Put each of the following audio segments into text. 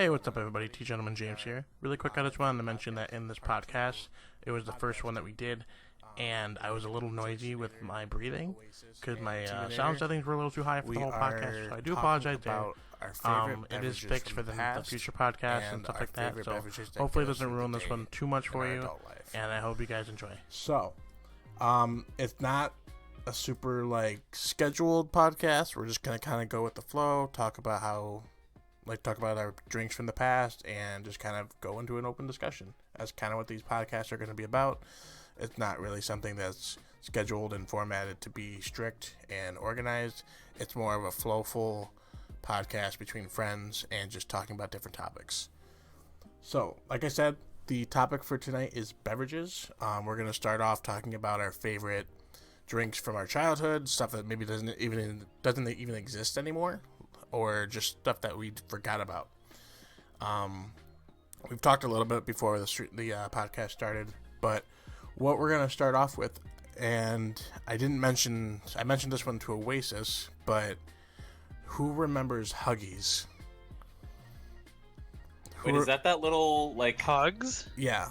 Hey, what's up, everybody? T Gentleman James here. Really quick, I just wanted to mention that in this podcast, it was the first one that we did, and I was a little noisy with my breathing because my sound settings were a little too high for the whole podcast. So I do apologize there. It is fixed for the future podcasts and stuff like that. So hopefully, it doesn't ruin this one too much for you, and I hope you guys enjoy. So, it's not a super scheduled podcast. We're just gonna kind of go with the flow, talk about our drinks from the past, and just kind of go into an open discussion. That's kind of what these podcasts are going to be about. It's not really something that's scheduled and formatted to be strict and organized. It's more of a flowful podcast between friends and just talking about different topics. So, like I said, the topic for tonight is beverages. We're going to start off talking about our favorite drinks from our childhood, stuff that maybe doesn't even exist anymore, or just stuff that we forgot about. We've talked a little bit before the podcast started, but what we're going to start off with, and I mentioned this one to Oasis, but who remembers Huggies? Wait, is that little, Hugs? Yeah.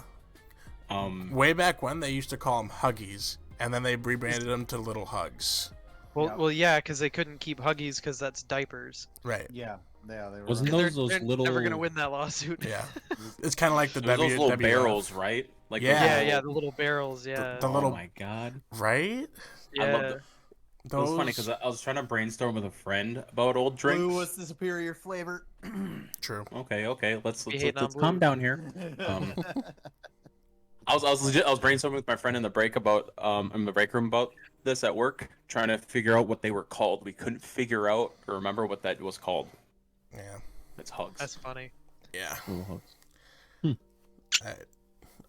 Way back when, they used to call them Huggies, and then they rebranded them to Little Hugs. Well, yeah, because they couldn't keep Huggies because that's diapers. Right. Yeah, they were. Wasn't And those they're little? never gonna win that lawsuit. Yeah. It's kind of like the Those little WWF. barrels, right? Yeah, the little barrels. Yeah. The little, oh my god. right? Yeah. I love it. It was funny because I was trying to brainstorm with a friend about old drinks. Blue was the superior flavor. True. Okay. Let's blue. calm down here. I was brainstorming with my friend in the break in the break room about this at work, trying to figure out what they were called. We couldn't figure out or remember what that was called. Yeah. It's Hugs. That's funny. Yeah. Little Hugs. All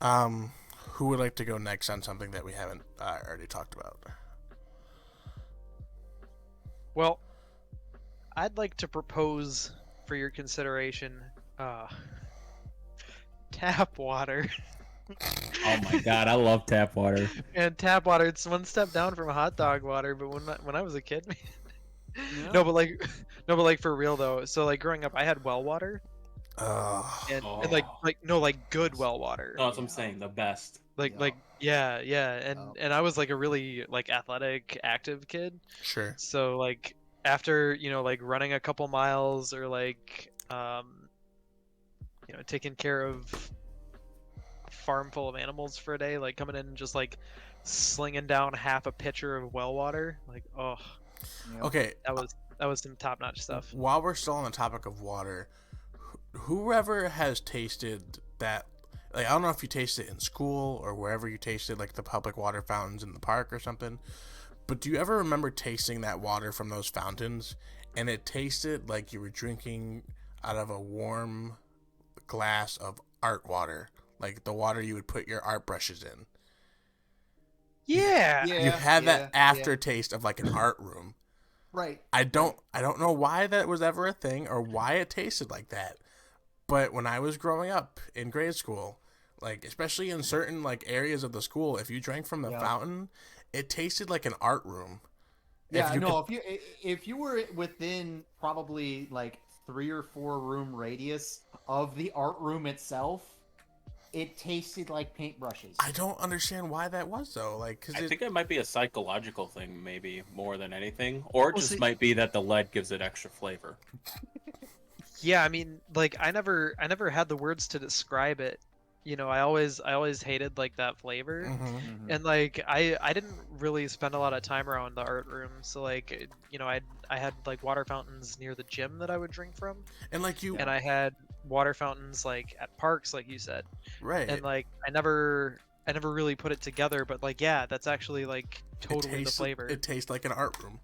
right. Who would like to go next on something that we haven't already talked about? Well, I'd like to propose for your consideration, tap water. Oh my god, I love tap water. And tap water, it's one step down from hot dog water. But when I was a kid, Yeah. no, but for real though. So growing up, I had well water, and good well water. No, that's what I'm saying. The best. Yeah, and I was a really athletic, active kid. Sure. So after running a couple miles or taking care of a farm full of animals for a day, coming in and just slinging down half a pitcher of well water, Yep. Okay. that was some top notch stuff. While we're still on the topic of water, whoever has tasted that, I don't know if you tasted it in school or wherever you tasted, the public water fountains in the park or something, but do you ever remember tasting that water from those fountains and it tasted like you were drinking out of a warm glass of art water, like the water you would put your art brushes in? Yeah. You had that aftertaste of an art room. Right. I don't know why that was ever a thing or why it tasted like that. But when I was growing up in grade school, especially in certain areas of the school, if you drank from the fountain, it tasted like an art room. Yeah, if you were within probably 3 or 4 room radius of the art room itself, it tasted like paintbrushes. I don't understand why that was though. I think it might be a psychological thing, maybe more than anything, or it just might be that the lead gives it extra flavor. Yeah, I mean, I never had the words to describe it. I always hated that flavor. Mm-hmm. And I didn't really spend a lot of time around the art room, so I had water fountains near the gym that I would drink from, and and I had water fountains at parks, like you said, right? And I never really put it together, but that's actually totally the flavor. It tastes like an art room.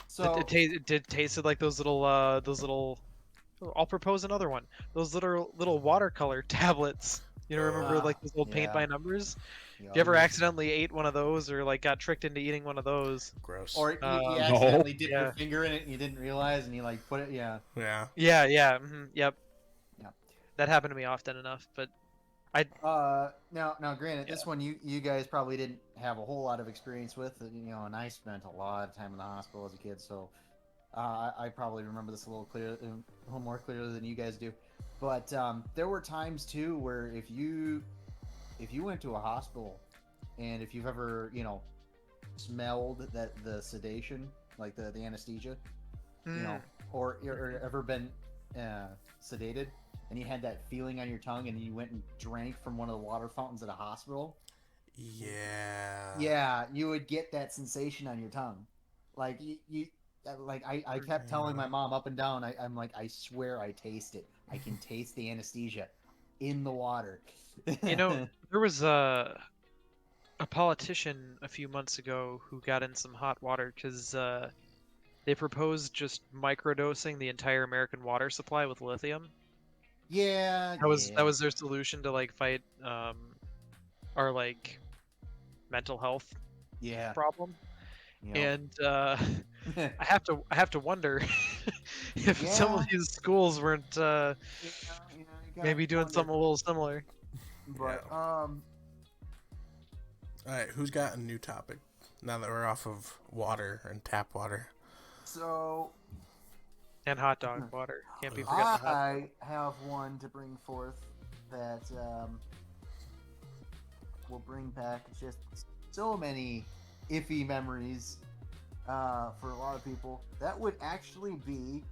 So it tasted like those little. I'll propose another one. Those little watercolor tablets. Remember those old paint by numbers? If you ever accidentally ate one of those or got tricked into eating one of those? Gross. Or you accidentally dipped your finger in it and you didn't realize and you put it, Yeah. Yep. Yeah. That happened to me often enough, but now granted, this one you guys probably didn't have a whole lot of experience with, and I spent a lot of time in the hospital as a kid, so I probably remember this a little more clearly than you guys do. But there were times too where if you went to a hospital, and if you've ever smelled the sedation, like the anesthesia, or ever been sedated, and you had that feeling on your tongue, and you went and drank from one of the water fountains at a hospital. Yeah, you would get that sensation on your tongue, like I kept telling my mom up and down. I'm like, I swear I taste it. I can taste the anesthesia in the water. There was a politician a few months ago who got in some hot water because they proposed just microdosing the entire American water supply with lithium. Yeah, that was their solution to like fight our like mental health problem. And I have to wonder if some of these schools weren't maybe doing something a little similar. But all right, who's got a new topic now that we're off of water and tap water? So and hot dog water, can't be forgetting the hot dog. I have one to bring forth that will bring back just so many iffy memories for a lot of people. That would actually be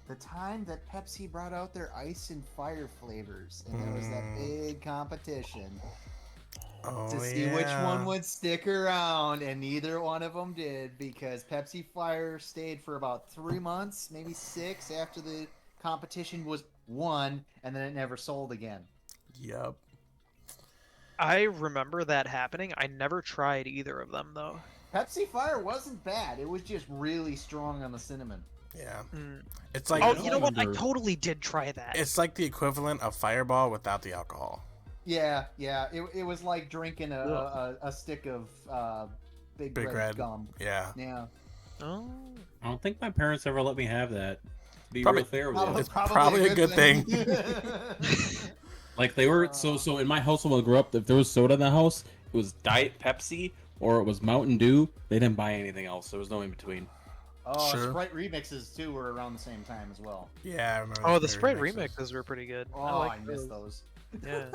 the time that Pepsi brought out their ice and fire flavors, and there was that big competition to see which one would stick around, and neither one of them did, because Pepsi Fire stayed for about 3 months, maybe 6, after the competition was won, and then it never sold again. Yep. I remember that happening. I never tried either of them though. Pepsi Fire wasn't bad. It was just really strong on the cinnamon. Yeah. It's like, you know what? I totally did try that. It's like the equivalent of Fireball without the alcohol. Yeah. It was like drinking a stick of big red gum. Yeah. Oh. I don't think my parents ever let me have that. To be Probably- real fair with you. It's probably a good thing. Like they were so in my household when I grew up, if there was soda in the house, it was Diet Pepsi or it was Mountain Dew. They didn't buy anything else. There was no in between. Oh, Sure. Sprite remixes too were around the same time as well. Yeah, I remember. Oh, the Sprite remixes were pretty good. Oh, I miss those. Yeah.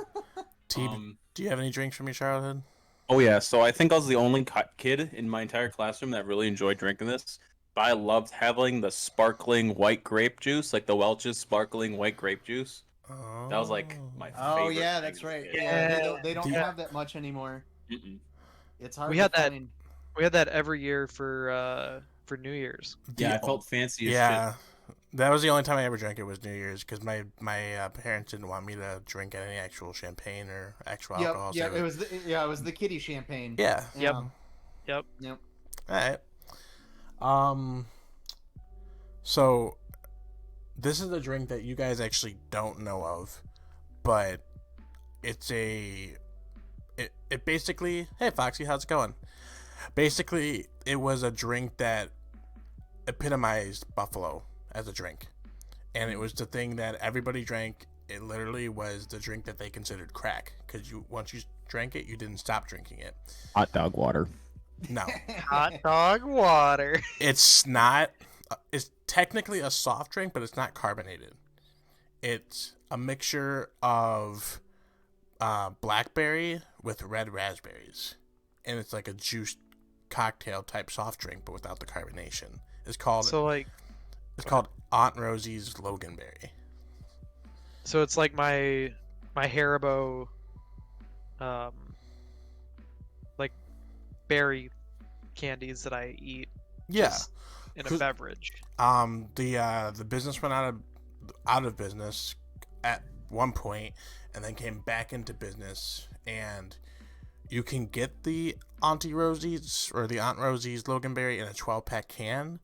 T, do you have any drinks from your childhood? Oh yeah, so I think I was the only kid in my entire classroom that really enjoyed drinking this. But I loved having the sparkling white grape juice, like the Welch's sparkling white grape juice. Oh. That was like my favorite. Oh yeah, thing that's as a right. kid. Yeah, they don't have that much anymore. Mm-mm. It's hard. We had to that. find. We had that every year for New Year's. Yeah, I felt fancy as Yeah, shit. that was the only time I ever drank it was New Year's because my parents didn't want me to drink any actual champagne or actual alcohol. Yeah, it was the kiddie champagne. Yeah. Yep. Yep. All right. So this is a drink that you guys actually don't know of, but it's it basically, hey Foxy, how's it going? Basically, it was a drink that epitomized Buffalo as a drink, and it was the thing that everybody drank. It literally was the drink that they considered crack because once you drank it, you didn't stop drinking it. Hot dog water. No, Hot dog water. it's not. It's technically a soft drink, but it's not carbonated. It's a mixture of blackberry with red raspberries, and it's like a juice cocktail type soft drink, but without the carbonation. It's called Aunt Rosie's Loganberry. So it's like my Haribo, like berry candies that I eat. Yeah. just in a beverage. The business went out of business at one point, and then came back into business, and you can get the Auntie Rosie's or the Aunt Rosie's Loganberry in a 12-pack can,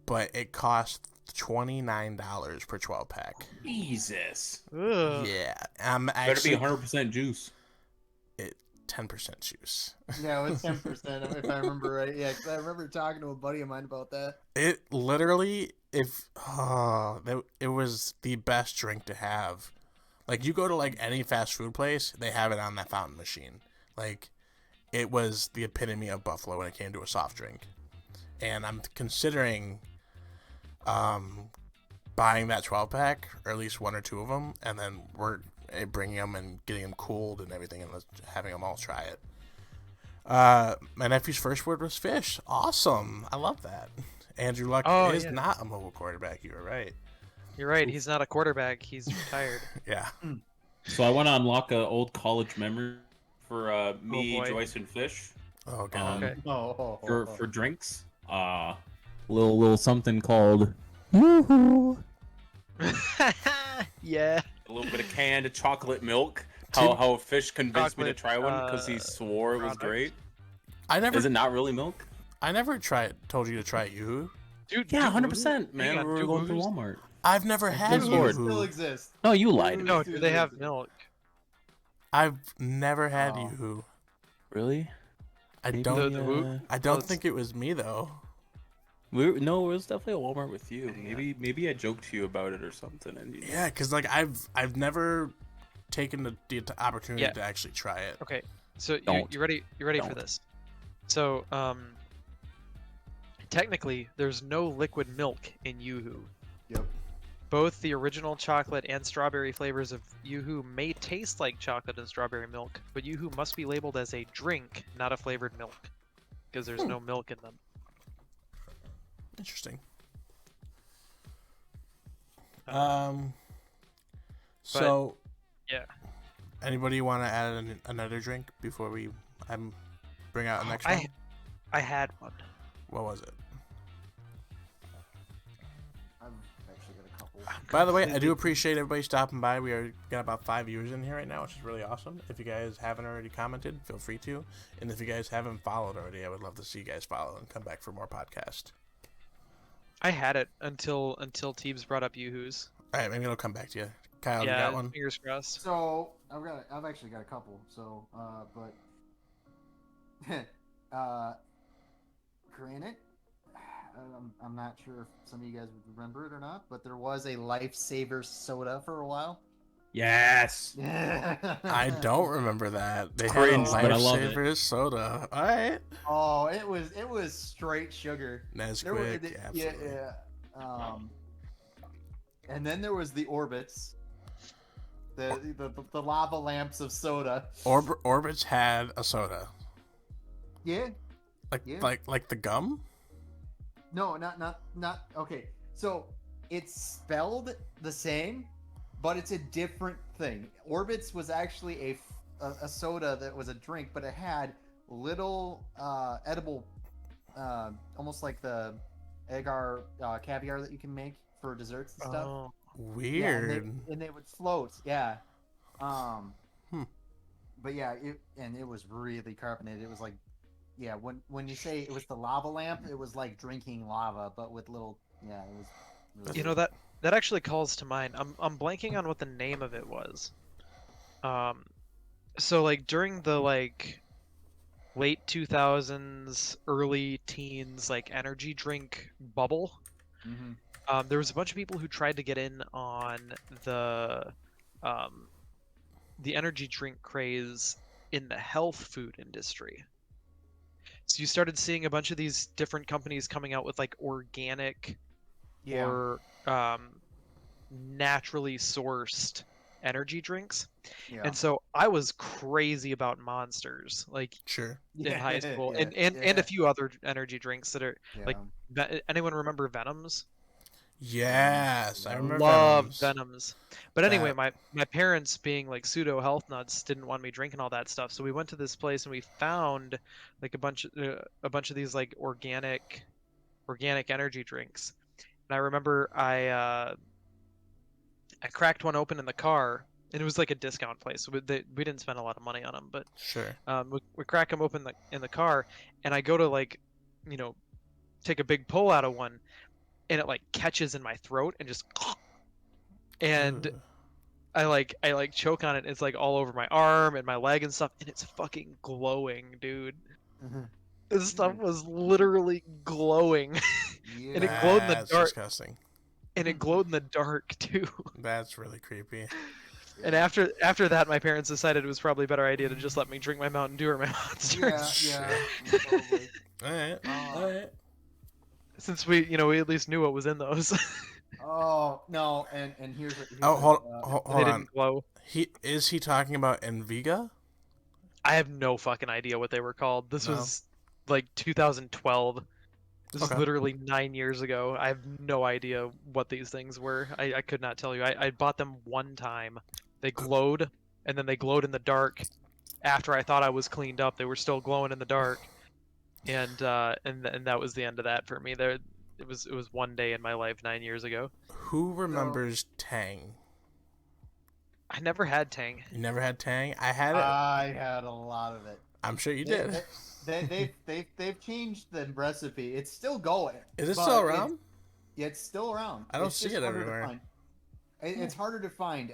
but it costs $29 per 12-pack. Jesus. Ugh. Yeah, Better be 100% juice. 10% juice. Yeah, it was 10% if I remember right. Yeah, 'cause I remember talking to a buddy of mine about that. It literally, it was the best drink to have. Like, you go to like any fast food place, they have it on that fountain machine. Like, it was the epitome of Buffalo when it came to a soft drink. And I'm considering buying that 12-pack, or at least one or two of them, and then we're bringing them and getting them cooled and everything, and having them all try it. My nephew's first word was fish. Awesome. I love that. Andrew Luck is not a mobile quarterback. You were right. You're right. He's not a quarterback. He's retired. Yeah. So I want to unlock an old college memory for me, Joyce, and Fish. Oh god. Okay. For drinks. Little something called Yoo-hoo. Yeah. A little bit of canned chocolate milk. How Fish convinced me to Chocolate, try one because he swore it was great. Is it not really milk? I never told you to try Yoo-hoo. Dude, Yeah, 100%, man. We were going through Walmart. I've never had Discord. Yoo-hoo. Still exist. No, you lied. No, do they have milk? I've never had Yoo-hoo. Really? I Maybe don't. I don't think it was me though. No, it was definitely at Walmart with you. Maybe I joked to you about it or something. And Yeah, because like I've never taken the opportunity to actually try it. Okay, so Don't. you ready? You ready for Don't. this? So technically, there's no liquid milk in Yoo-hoo. Yep. Both the original chocolate and strawberry flavors of Yoo-hoo may taste like chocolate and strawberry milk, but Yoo-hoo must be labeled as a drink, not a flavored milk, because there's no milk in them. Interesting. Yeah. Anybody want to add another drink before we bring out the next one? I had one. What was it? I've actually got a couple. By the way, I do appreciate everybody stopping by. We got about 5 viewers in here right now, which is really awesome. If you guys haven't already commented, feel free to. And if you guys haven't followed already, I would love to see you guys follow and come back for more podcast. I had it until Teebs brought up Yoo-hoos. All right, maybe it'll come back to you. Kyle, you Yeah, got one? fingers crossed. So I've actually got a couple. So granted, I'm not sure if some of you guys would remember it or not, but there was a Lifesaver soda for a while. Yes. I don't remember that. They Cringe, had but a I love it. Lifesaver soda. All right. Oh, it was straight sugar. Nesquik, absolutely. Yeah. And then there was the Orbits, the lava lamps of soda. Orbits had a soda. Yeah. Like the gum? No, not. Okay, so it's spelled the same, but it's a different thing. Orbits was actually a soda that was a drink, but it had little edible, almost like the agar caviar that you can make for desserts and stuff. Oh, Weird. Yeah, and they would float. Yeah. But yeah, it was really carbonated. It was like, yeah, when you say it was the lava lamp, it was like drinking lava, but with little. Yeah, it was. Really you know that actually calls to mind. I'm blanking on what the name of it was. So like during the like late 2000s, early teens, like energy drink bubble. Mm-hmm. There was a bunch of people who tried to get in on the energy drink craze in the health food industry. So you started seeing a bunch of these different companies coming out with like organic or naturally sourced energy drinks. Yeah. And so I was crazy about Monsters, like Sure. in high school, Yeah, and a few other energy drinks that are like. Anyone remember Venoms? Yes, I remember. Love Venoms. Venoms. But anyway, my parents, being like pseudo health nuts, didn't want me drinking all that stuff. So we went to this place and we found like a bunch of these like organic energy drinks. And I remember I cracked one open in the car, and it was like a discount place. So we didn't spend a lot of money on them, but Sure. we crack them open in the car, and I go to like, take a big pull out of one, and it like catches in my throat and just, and Ugh. I like choke on it. It's like all over my arm and my leg and stuff, and it's fucking glowing, dude. Mm-hmm. This stuff was literally glowing, Yeah. and it glowed in the That's dark. disgusting. And it glowed in the dark too. That's really creepy. And after that, my parents decided it was probably a better idea to just let me drink my Mountain Dew or my Monsters. Yeah, totally. All right. Uh, All right. Since we at least knew what was in those. Oh no, and here's Oh, hold They on. didn't glow. Is he talking about Enviga? I have no fucking idea what they were called. This No. was like 2012. This is Okay. literally 9 years ago. I have no idea what these things were. I could not tell you. I bought them one time. They glowed, and then they glowed in the dark. After I thought I was cleaned up, they were still glowing in the dark, and that was the end of that for me. It was one day in my life 9 years ago. Who remembers Tang? I never had Tang. You never had Tang? I had it. I had a lot of it. I'm sure you did. They've changed the recipe. It's still going. Is it but still around? It's still around. I don't It's see just it harder to everywhere. find. It's harder to find.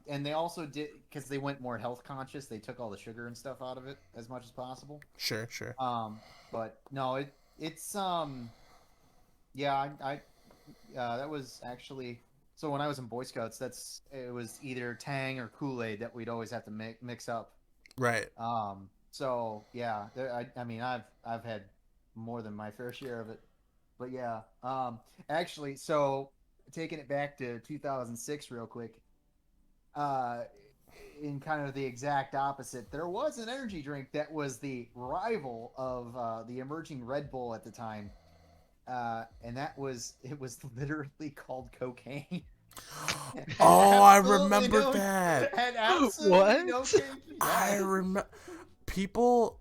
And they also did, because they went more health conscious. They took all the sugar and stuff out of it as much as possible. Sure. But no, it's yeah, I that was actually, so when I was in Boy Scouts, it was either Tang or KoolAid that we'd always have to mix up. Right. So yeah, I mean, I've had more than my fair share of it, but yeah. Actually, so taking it back to 2006 real quick, in kind of the exact opposite, there was an energy drink that was the rival of the emerging Red Bull at the time, and it was literally called cocaine. Oh, I Absolutely remember no- that. had absolutely What? no change. I remember people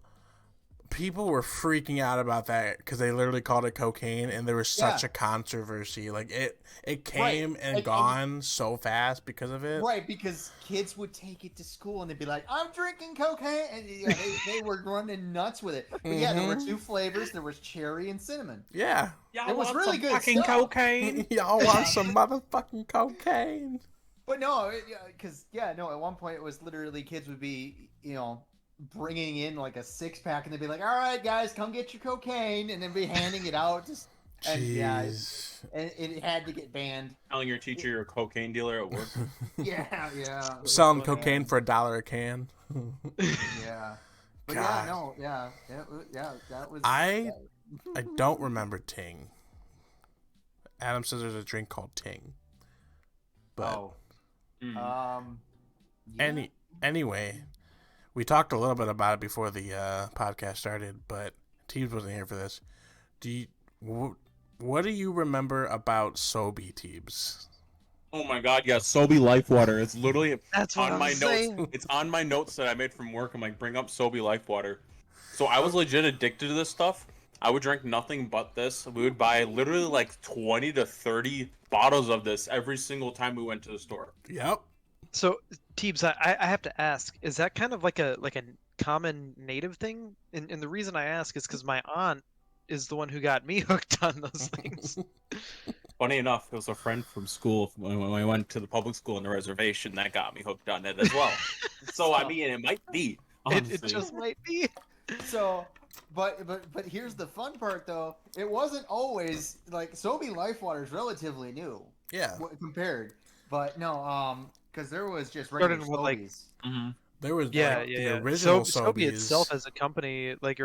were freaking out about that because they literally called it cocaine, and there was such Yeah. a controversy. Like it came and And- gone so fast because of it. Right, because kids would take it to school and they'd be like, "I'm drinking cocaine," and yeah, they were running nuts with it. But yeah, there were two flavors. There was cherry and cinnamon. Yeah. It was really good fucking stuff. cocaine. Y'all want some motherfucking cocaine? But no, because at one point it was literally kids would be, bringing in like a 6-pack, and they'd be like, "All right, guys, come get your cocaine," and then be handing it out. And Jeez. and it had to get banned. Telling your teacher you're a cocaine dealer at work. Yeah. Selling cocaine for $1 a can. Yeah. But God. yeah, that was. I don't remember Ting. Adam says there's a drink called Ting. But yeah. anyway, we talked a little bit about it before the podcast started, but Teebs wasn't here for this. What do you remember about Sobe, Teebs? Oh my god, yeah, Sobe Life Water. It's literally That's what on I'm my saying. notes. It's on my notes that I made from work. I'm like, bring up Sobe Life Water. So I was legit addicted to this stuff. I would drink nothing but this. We would buy literally like 20 to 30 bottles of this every single time we went to the store. Yep. So, Teebs, I have to ask, is that kind of like a common native thing? And the reason I ask is because my aunt is the one who got me hooked on those things. Funny enough, it was a friend from school when I went to the public school in the reservation that got me hooked on it as well. So I mean, it might be. It Honestly. just might be. So, but here's the fun part though. It wasn't always like Sobe Life Water is relatively new Yeah. compared, but no, because there was just regular Started with, like, Sobeys. Mhm. There was Yeah, the original Sobe Sobeys. itself as a company, like,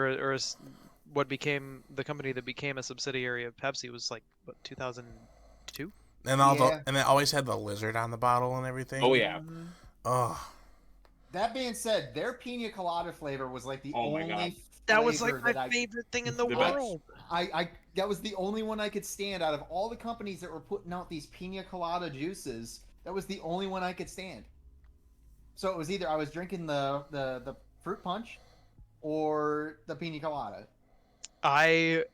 what became the company that became a subsidiary of Pepsi was like, what, 2002? and and they always had the lizard on the bottle and everything. Oh yeah. Oh, That being said, their pina colada flavor was like the Oh my only. God. That was like flavor that my favorite thing in the The best. world. I that was the only one I could stand out of all the companies that were putting out these pina colada juices. That was the only one I could stand. So it was either I was drinking the fruit punch or the pina colada.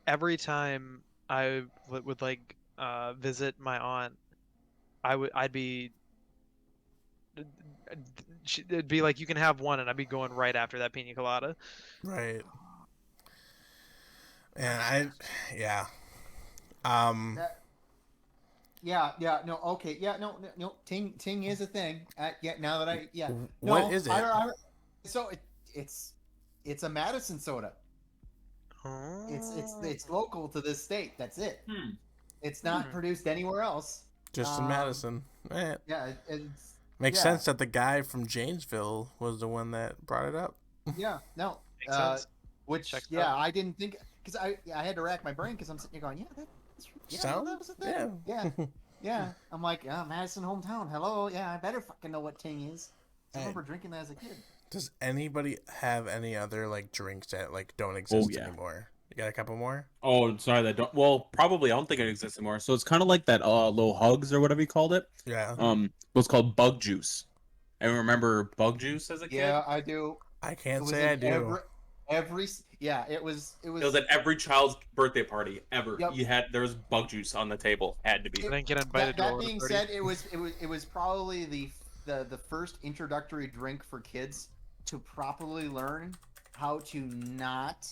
Every time I would like visit my aunt, I'd be it'd be like, you can have one, and I'd be going right after that pina colada. right. And yeah. No, okay, no. Ting is a thing. Now that What is it? So it's a Madison soda. Oh. It's local to this state. That's it. Hmm. It's not produced anywhere else. Just in Madison. Yeah, it's Makes yeah. sense that the guy from Janesville was the one that brought it up. yeah, no. Makes sense. Which Checks out. I didn't think, because I had to rack my brain because I'm sitting here going, that was a thing. Yeah. Yeah, I'm like, Madison hometown. Hello, yeah, I better fucking know what Ting is. I remember drinking that as a kid. Does anybody have any other like drinks that like don't Oh, exist yeah. anymore? You got a couple more? Oh, sorry, that don't. Well, probably I don't think it exists anymore. So it's kind of like that little hugs or whatever you called it. Yeah. It was called bug juice. I remember bug juice as a kid. Yeah, I do. I It can't was say I in do. yeah, it was. It was at every child's birthday party ever. Yep. There was bug juice on the table. Had to be. I didn't get invited to a That water being party. said, it was probably the first introductory drink for kids to properly learn how to not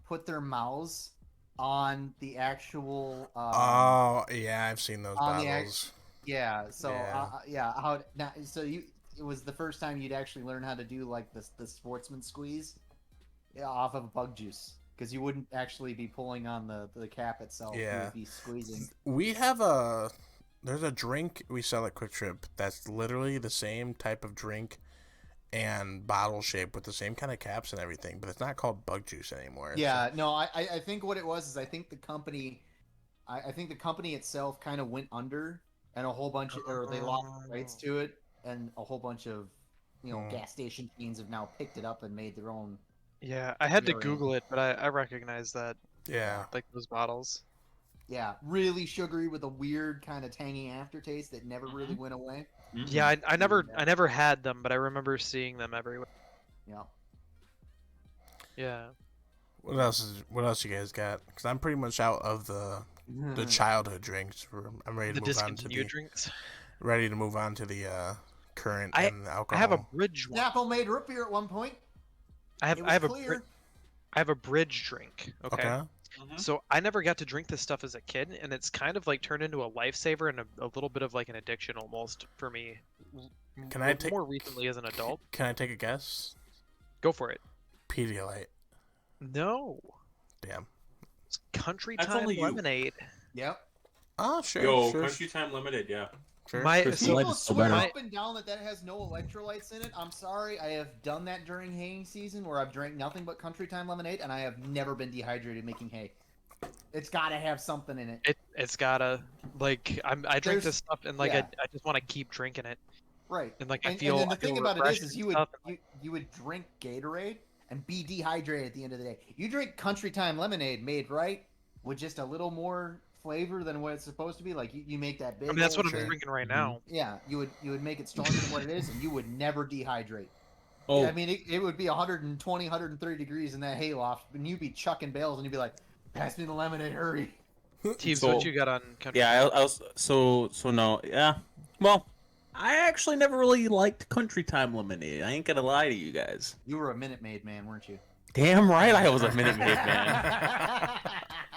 put their mouths on the actual. Oh yeah, I've seen those on the bottles. Yeah. So Yeah. how now? So it was the first time you'd actually learn how to do like the sportsman squeeze off of bug juice, because you wouldn't actually be pulling on the cap itself. Yeah. You would be squeezing. We have there's a drink we sell at Quick Trip that's literally the same type of drink and bottle shape with the same kind of caps and everything, but it's not called bug juice anymore. Yeah. No, I think what it was is I think the company itself kind of went under, and a whole bunch or they lost rights to it, and a whole bunch of gas station chains have now picked it up and made their own. Yeah, I had to Very- Google it, but I recognize that, Yeah. like those bottles. Yeah, really sugary with a weird kind of tangy aftertaste that never really went away. Yeah, I never had them, but I remember seeing them everywhere. Yeah. Yeah. What else you guys got? Because I'm pretty much out of the childhood drinks. I'm ready The to move on to discontinued the drinks. current I and alcohol. I have a bridge one. Snapple made root beer at one point. I It was have clear. I have a bridge drink. Okay. Okay. So I never got to drink this stuff as a kid, and it's kind of like turned into a lifesaver and a little bit of like an addiction almost for me. Can I take- more recently as an adult? Can I take a guess? Go for it. Pedialyte. No. Damn. It's Country That's Time only you. Lemonade. Yep. Oh sure. Yo, sure, Country Time Limited, yeah. sure. Chris So- Light People is so swear better. up and down that has no electrolytes in it. I'm sorry, I have done that during haying season where I've drank nothing but Country Time lemonade, and I have never been dehydrated making hay. It's got to have something in it. It's gotta like I drink There's- this stuff and like yeah. I just want to keep drinking it, Right. and like And I feel. then the I feel thing about it refreshed is and you would stuff, and, you would drink Gatorade and be dehydrated at the end of the day. You drink Country Time lemonade made right with just a little more flavor than what it's supposed to be. Like you make that big. I mean that's what old- I'm drinking right now. Yeah, you would make it stronger than what it is, and you would never dehydrate. Oh, I mean, it would be 120, 130 degrees in that hayloft, and you'd be chucking bales, and you'd be like, "Pass me the lemonade, hurry!" Teves, So- what you got on Country? yeah. I was so no. Yeah. Well, I actually never really liked Country Time Lemonade. I ain't gonna lie to you guys. You were a Minute Maid man, weren't you? Damn right, I was a Minute Maid man.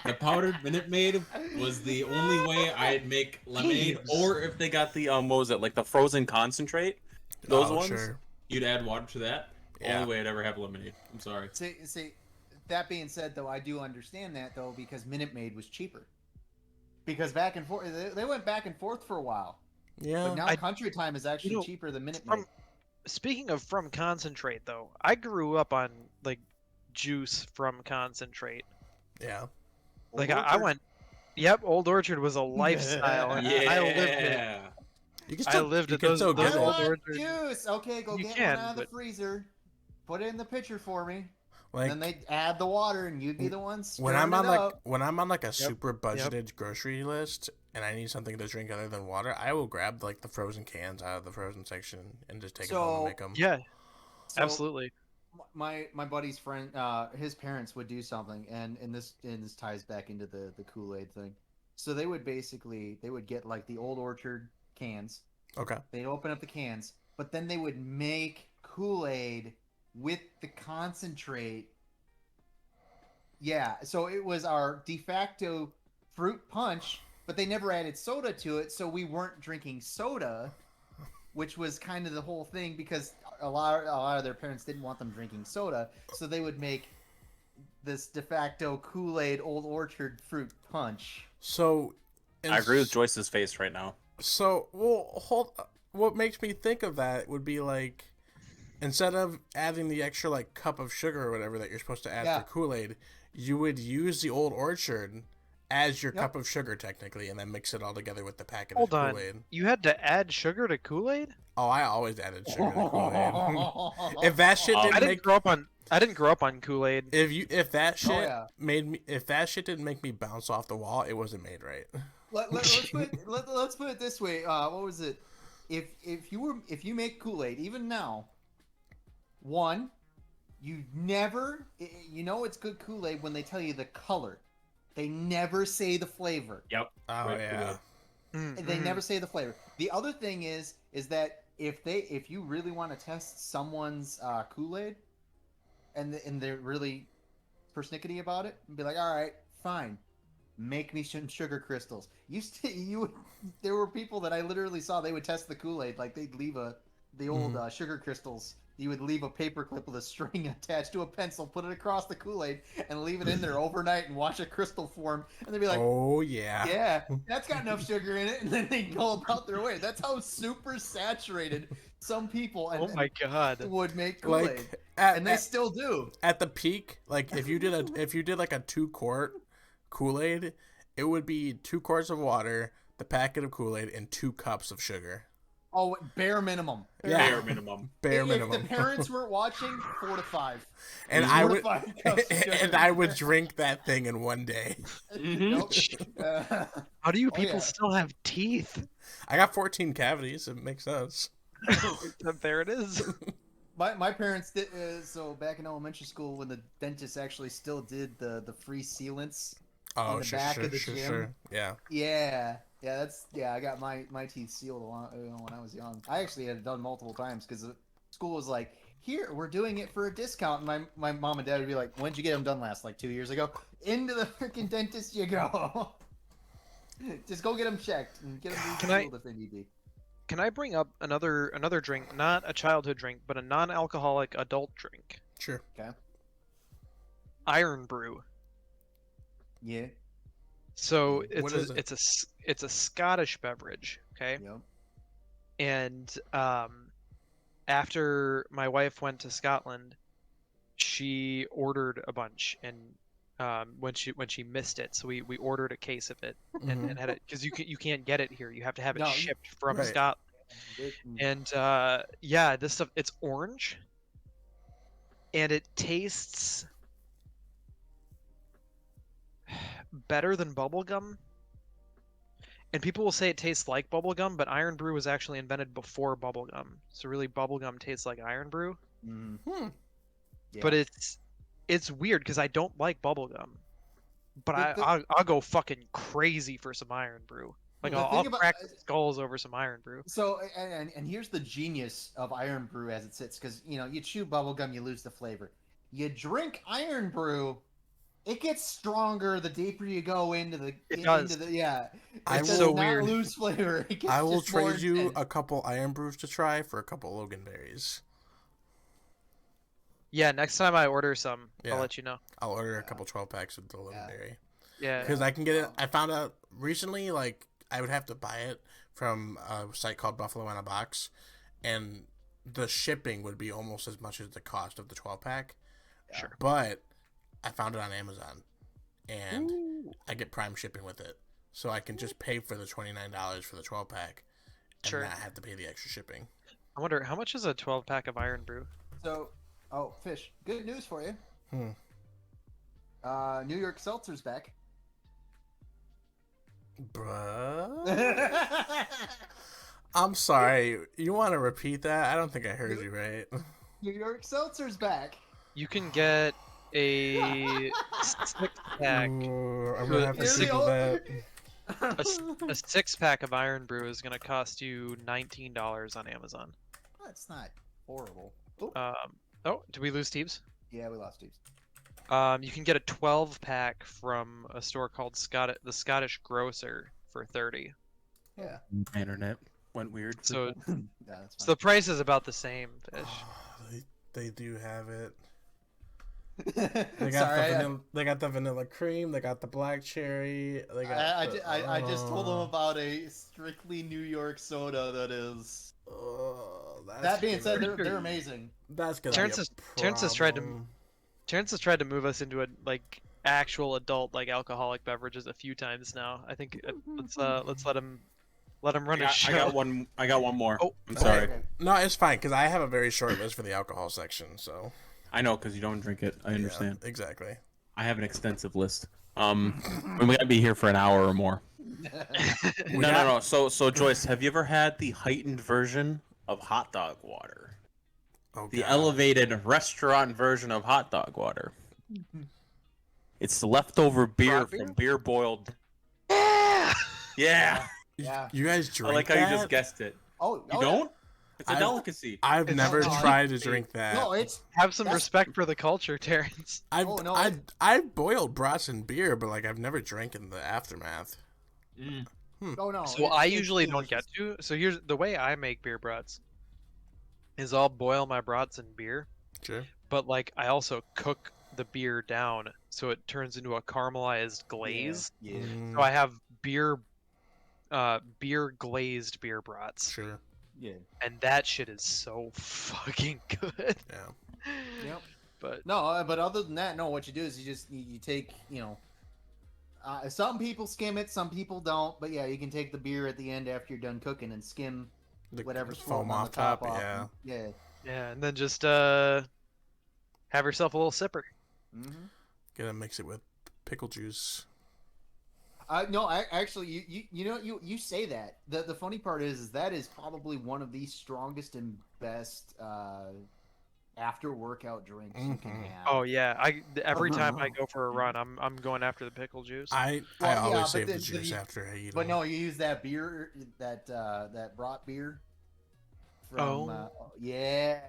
The powdered Minute Maid was the only way I'd make lemonade, or if they got the what was it, like the frozen concentrate, those Oh, ones, sure. you'd add water to that. Yeah. Only way I'd ever have lemonade. I'm sorry. See, that being said, though, I do understand that though because Minute Maid was cheaper. Because back and forth, they went back and forth for a while. Yeah. But now Country Time is actually You know, cheaper than Minute Maid. from Speaking of from concentrate though, I grew up on like juice from concentrate. Yeah. Like Old I Orchard? went. Yep, Old Orchard was a lifestyle. and Yeah. I lived it. You can I still, lived you at can those- still those get I Old it. want Orchard. juice. Okay, go You get can, one out of the but- freezer. Put it in the pitcher for me. Like then they add the water, and you'd be the one when I'm stirring on it like up. when I'm on like a super budgeted grocery list and I need something to drink other than water, I will grab like the frozen cans out of the frozen section and just take them home So- and make them. Yeah, So, absolutely. My buddy's friend, his parents would do something, and this ties back into the KoolAid thing. So they would get like the Old Orchard cans. Okay. They'd open up the cans, but then they would make KoolAid with the concentrate. Yeah, so it was our de facto fruit punch, but they never added soda to it, so we weren't drinking soda, which was kind of the whole thing because a lot of their parents didn't want them drinking soda, so they would make this de facto KoolAid Old Orchard fruit punch. So I agree with Joyce's face right now. So, what makes me think of that would be like, instead of adding the extra like cup of sugar or whatever that you're supposed to add Yeah. for Kool-Aid, you would use the Old Orchard as your cup of sugar technically, and then mix it all together with the packet Hold of on. Kool-Aid. You had to add sugar to Kool-Aid? Oh, I always added sugar to Kool-Aid. If that shit I didn't I didn't make grow up on Kool-Aid. if that shit yeah. if that shit didn't make me bounce off the wall, it wasn't made right. Let's put it this way. What was it? If you make Kool-Aid even now, one, you never it's good Kool-Aid when they tell you the color. They never say the flavor. Yep. Oh Right, yeah. They never say the flavor. The other thing is that if you really want to test someone's Kool-Aid, and they're really persnickety about it, and be like, all right, fine, make me some sugar crystals. There were people that I literally saw, they would test the Kool-Aid, like they'd leave the old sugar crystals. You would leave a paper clip with a string attached to a pencil, put it across the Kool-Aid, and leave it in there overnight and watch a crystal form. And they'd be like, oh yeah. yeah, that's got enough sugar in it. And then they'd go about their way. That's how super saturated some people Oh my god. would make Kool-Aid. Like And they still do. at the peak, like if you did like a 2-quart Kool-Aid, it would be 2 quarts of water, the packet of Kool-Aid, and 2 cups of sugar. Oh, bare minimum. Yeah. Bare minimum. Bare If minimum. the parents weren't watching, 4 to 5. And 4 I to would 5 cups of sugar. and I would drink that thing in one day. Nope. How do you Oh, people yeah. still have teeth? I got 14 cavities. It makes sense. There it is. My parents did so back in elementary school when the dentist actually still did the free sealants. Oh, In the sure, back sure, of the sure, gym. sure. Yeah. I got my teeth sealed when I was young. I actually had it done multiple times because the school was like, here, we're doing it for a discount. And my mom and dad would be like, when'd you get them done last? Like 2 years ago? Into the freaking dentist you go. Just go get them checked and get them resealed if they need be. Can I bring up another drink, not a childhood drink, but a non-alcoholic adult drink? Sure. Okay. Iron Brew. Yeah. So What is it? it's a Scottish beverage, okay? Yep. And after my wife went to Scotland, she ordered a bunch, and when she missed it, so we ordered a case of it and had it because you can't get it here. You have to have it No, shipped from right. Scotland. And yeah, this stuff, it's orange, and it tastes better than bubblegum. And people will say it tastes like bubblegum, but Iron Brew was actually invented before bubblegum. So really bubblegum tastes like Iron Brew. Mm-hmm. But it's weird because I don't like bubblegum. But The- I'll go fucking crazy for some Iron Brew. Like The I'll thing about- crack skulls over some Iron Brew. So and here's the genius of Iron Brew as it sits, because you chew bubblegum, you lose the flavor. You drink Iron Brew, it gets stronger the deeper you go into the does. into the yeah. I It will- does So not weird. lose flavor. It gets I will just more trade you intense. a couple Iron Brews to try for a couple Loganberries. Yeah, next time I order some, Yeah. I'll let you know. I'll order a couple 12-packs with the Loganberry. Yeah. Because I can get it. I found out recently, like, I would have to buy it from a site called Buffalo in a Box, and the shipping would be almost as much as the cost of the 12-pack. Sure. But I found it on Amazon, and I get Prime shipping with it. So I can just pay for the $29 for the 12-pack and Sure. not have to pay the extra shipping. I wonder how much is a 12-pack of Iron Brew? So, Fish, good news for you. New York Seltzer's back. Bruh? I'm sorry. You want to repeat that? I don't think I heard you right. New York Seltzer's back. You can get a 6-pack. Ooh, I'm gonna have to You're the Google only- that. A 6-pack of Iron Brew is gonna cost you $19 on Amazon. That's not horrible. Oh, did we lose Steve's? Yeah, we lost Steve's. You can get a 12-pack from a store called the Scottish Grocer for $30. Yeah. My internet went weird. So, Yeah, that's so the price is about the same, Fish. They do have it. fine. They got Sorry, the vanilla. They got the vanilla cream. They got the black cherry. They got. I just told them about a strictly New York soda that is. That being said, they're amazing. that's gonna Terrence be a has tried to- problem. Terrence has tried to move us into a actual adult like alcoholic beverages a few times now. I think let's let him run his show. I got one more. Oh, I'm sorry. Okay. No, it's fine because I have a very short list for the alcohol section. So I know because you don't drink it. I understand. Yeah, exactly. I have an extensive list. And we gotta be here for an hour or more. No. So Joyce, have you ever had the heightened version of hot dog water? Oh, The God. elevated restaurant version of hot dog water. It's the leftover beer Brat beer? from beer boiled. Yeah. Yeah. Yeah. You guys I drink like how you just that? guessed it. Oh, You oh, don't? It's a I've- delicacy. I've It's never not tried to like- drink that. No, it's Have some That's- respect for the culture, Terrence. I've Oh, no, I've boiled brats and beer, but like I've never drank in the aftermath. oh no. So it's- I it's usually don't delicious. get to. So here's the way I make beer brats. Is I'll boil my brats in beer, Sure. but like I also cook the beer down so it turns into a caramelized glaze. Yeah. Mm, So I have beer glazed beer brats, sure. Yeah. and that shit is so fucking good. Yeah. Yep. But No, but other than that, no. What you do is you take some people skim it, some people don't. But yeah, you can take the beer at the end after you're done cooking and skim The whatever's foam floating on off the top. top. Off. Yeah. Yeah. yeah, and then just have yourself a little sipper. Mm-hmm. Gotta mix it with pickle juice. No, actually, you say that. The funny part is that is probably one of the strongest and best after workout drinks you can Mhm. have. Oh yeah, every time I go for a run, I'm going after the pickle juice. I Well, always yeah, save but the the- juice the- after I eat But them. no, you use that beer, that Brat beer. From, yeah,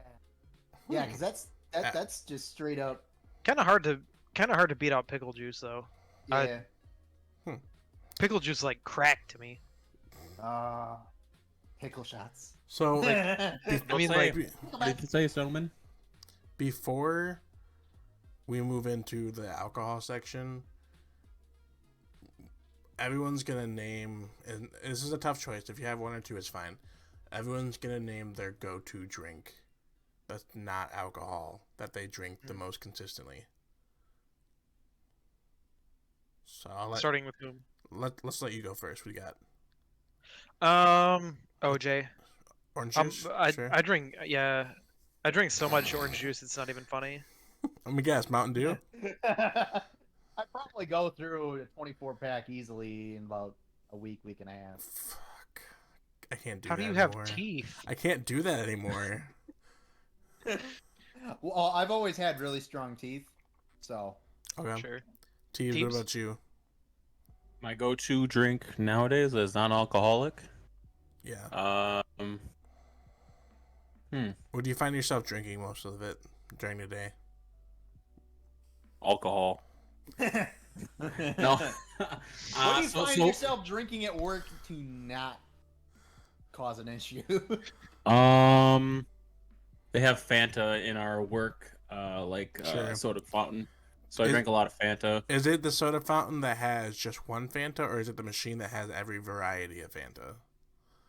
because that's just straight up. Kind of hard to beat out pickle juice though. Yeah. Pickle juice is like crack to me. Pickle shots. So like, I mean, Say- like, What did you say, gentlemen? before we move into the alcohol section, everyone's gonna name, and this is a tough choice. If you have one or two, it's fine. Everyone's gonna name their go-to drink that's not alcohol that they drink the most consistently. So starting with whom? let's let you go first. We got OJ. orange juice. Sure. I drink, yeah, I drink so much orange juice it's not even funny. Let me guess. Mountain Dew. I'd probably go through a 24 pack easily in about a week and a half. Fuck. I can't do How that do you anymore. have teeth? I can't do that anymore. Well, I've always had really strong teeth, so Okay. Sure. Steve, Teeps? what about you? My go-to drink nowadays is non-alcoholic. Yeah. What do you find yourself drinking most of it during the day? Alcohol. No. what do you find yourself drinking at work to not cause an issue? They have Fanta in our work, Sure. soda fountain. So I Is- drink a lot of Fanta. Is it the soda fountain that has just one Fanta, or is it the machine that has every variety of Fanta?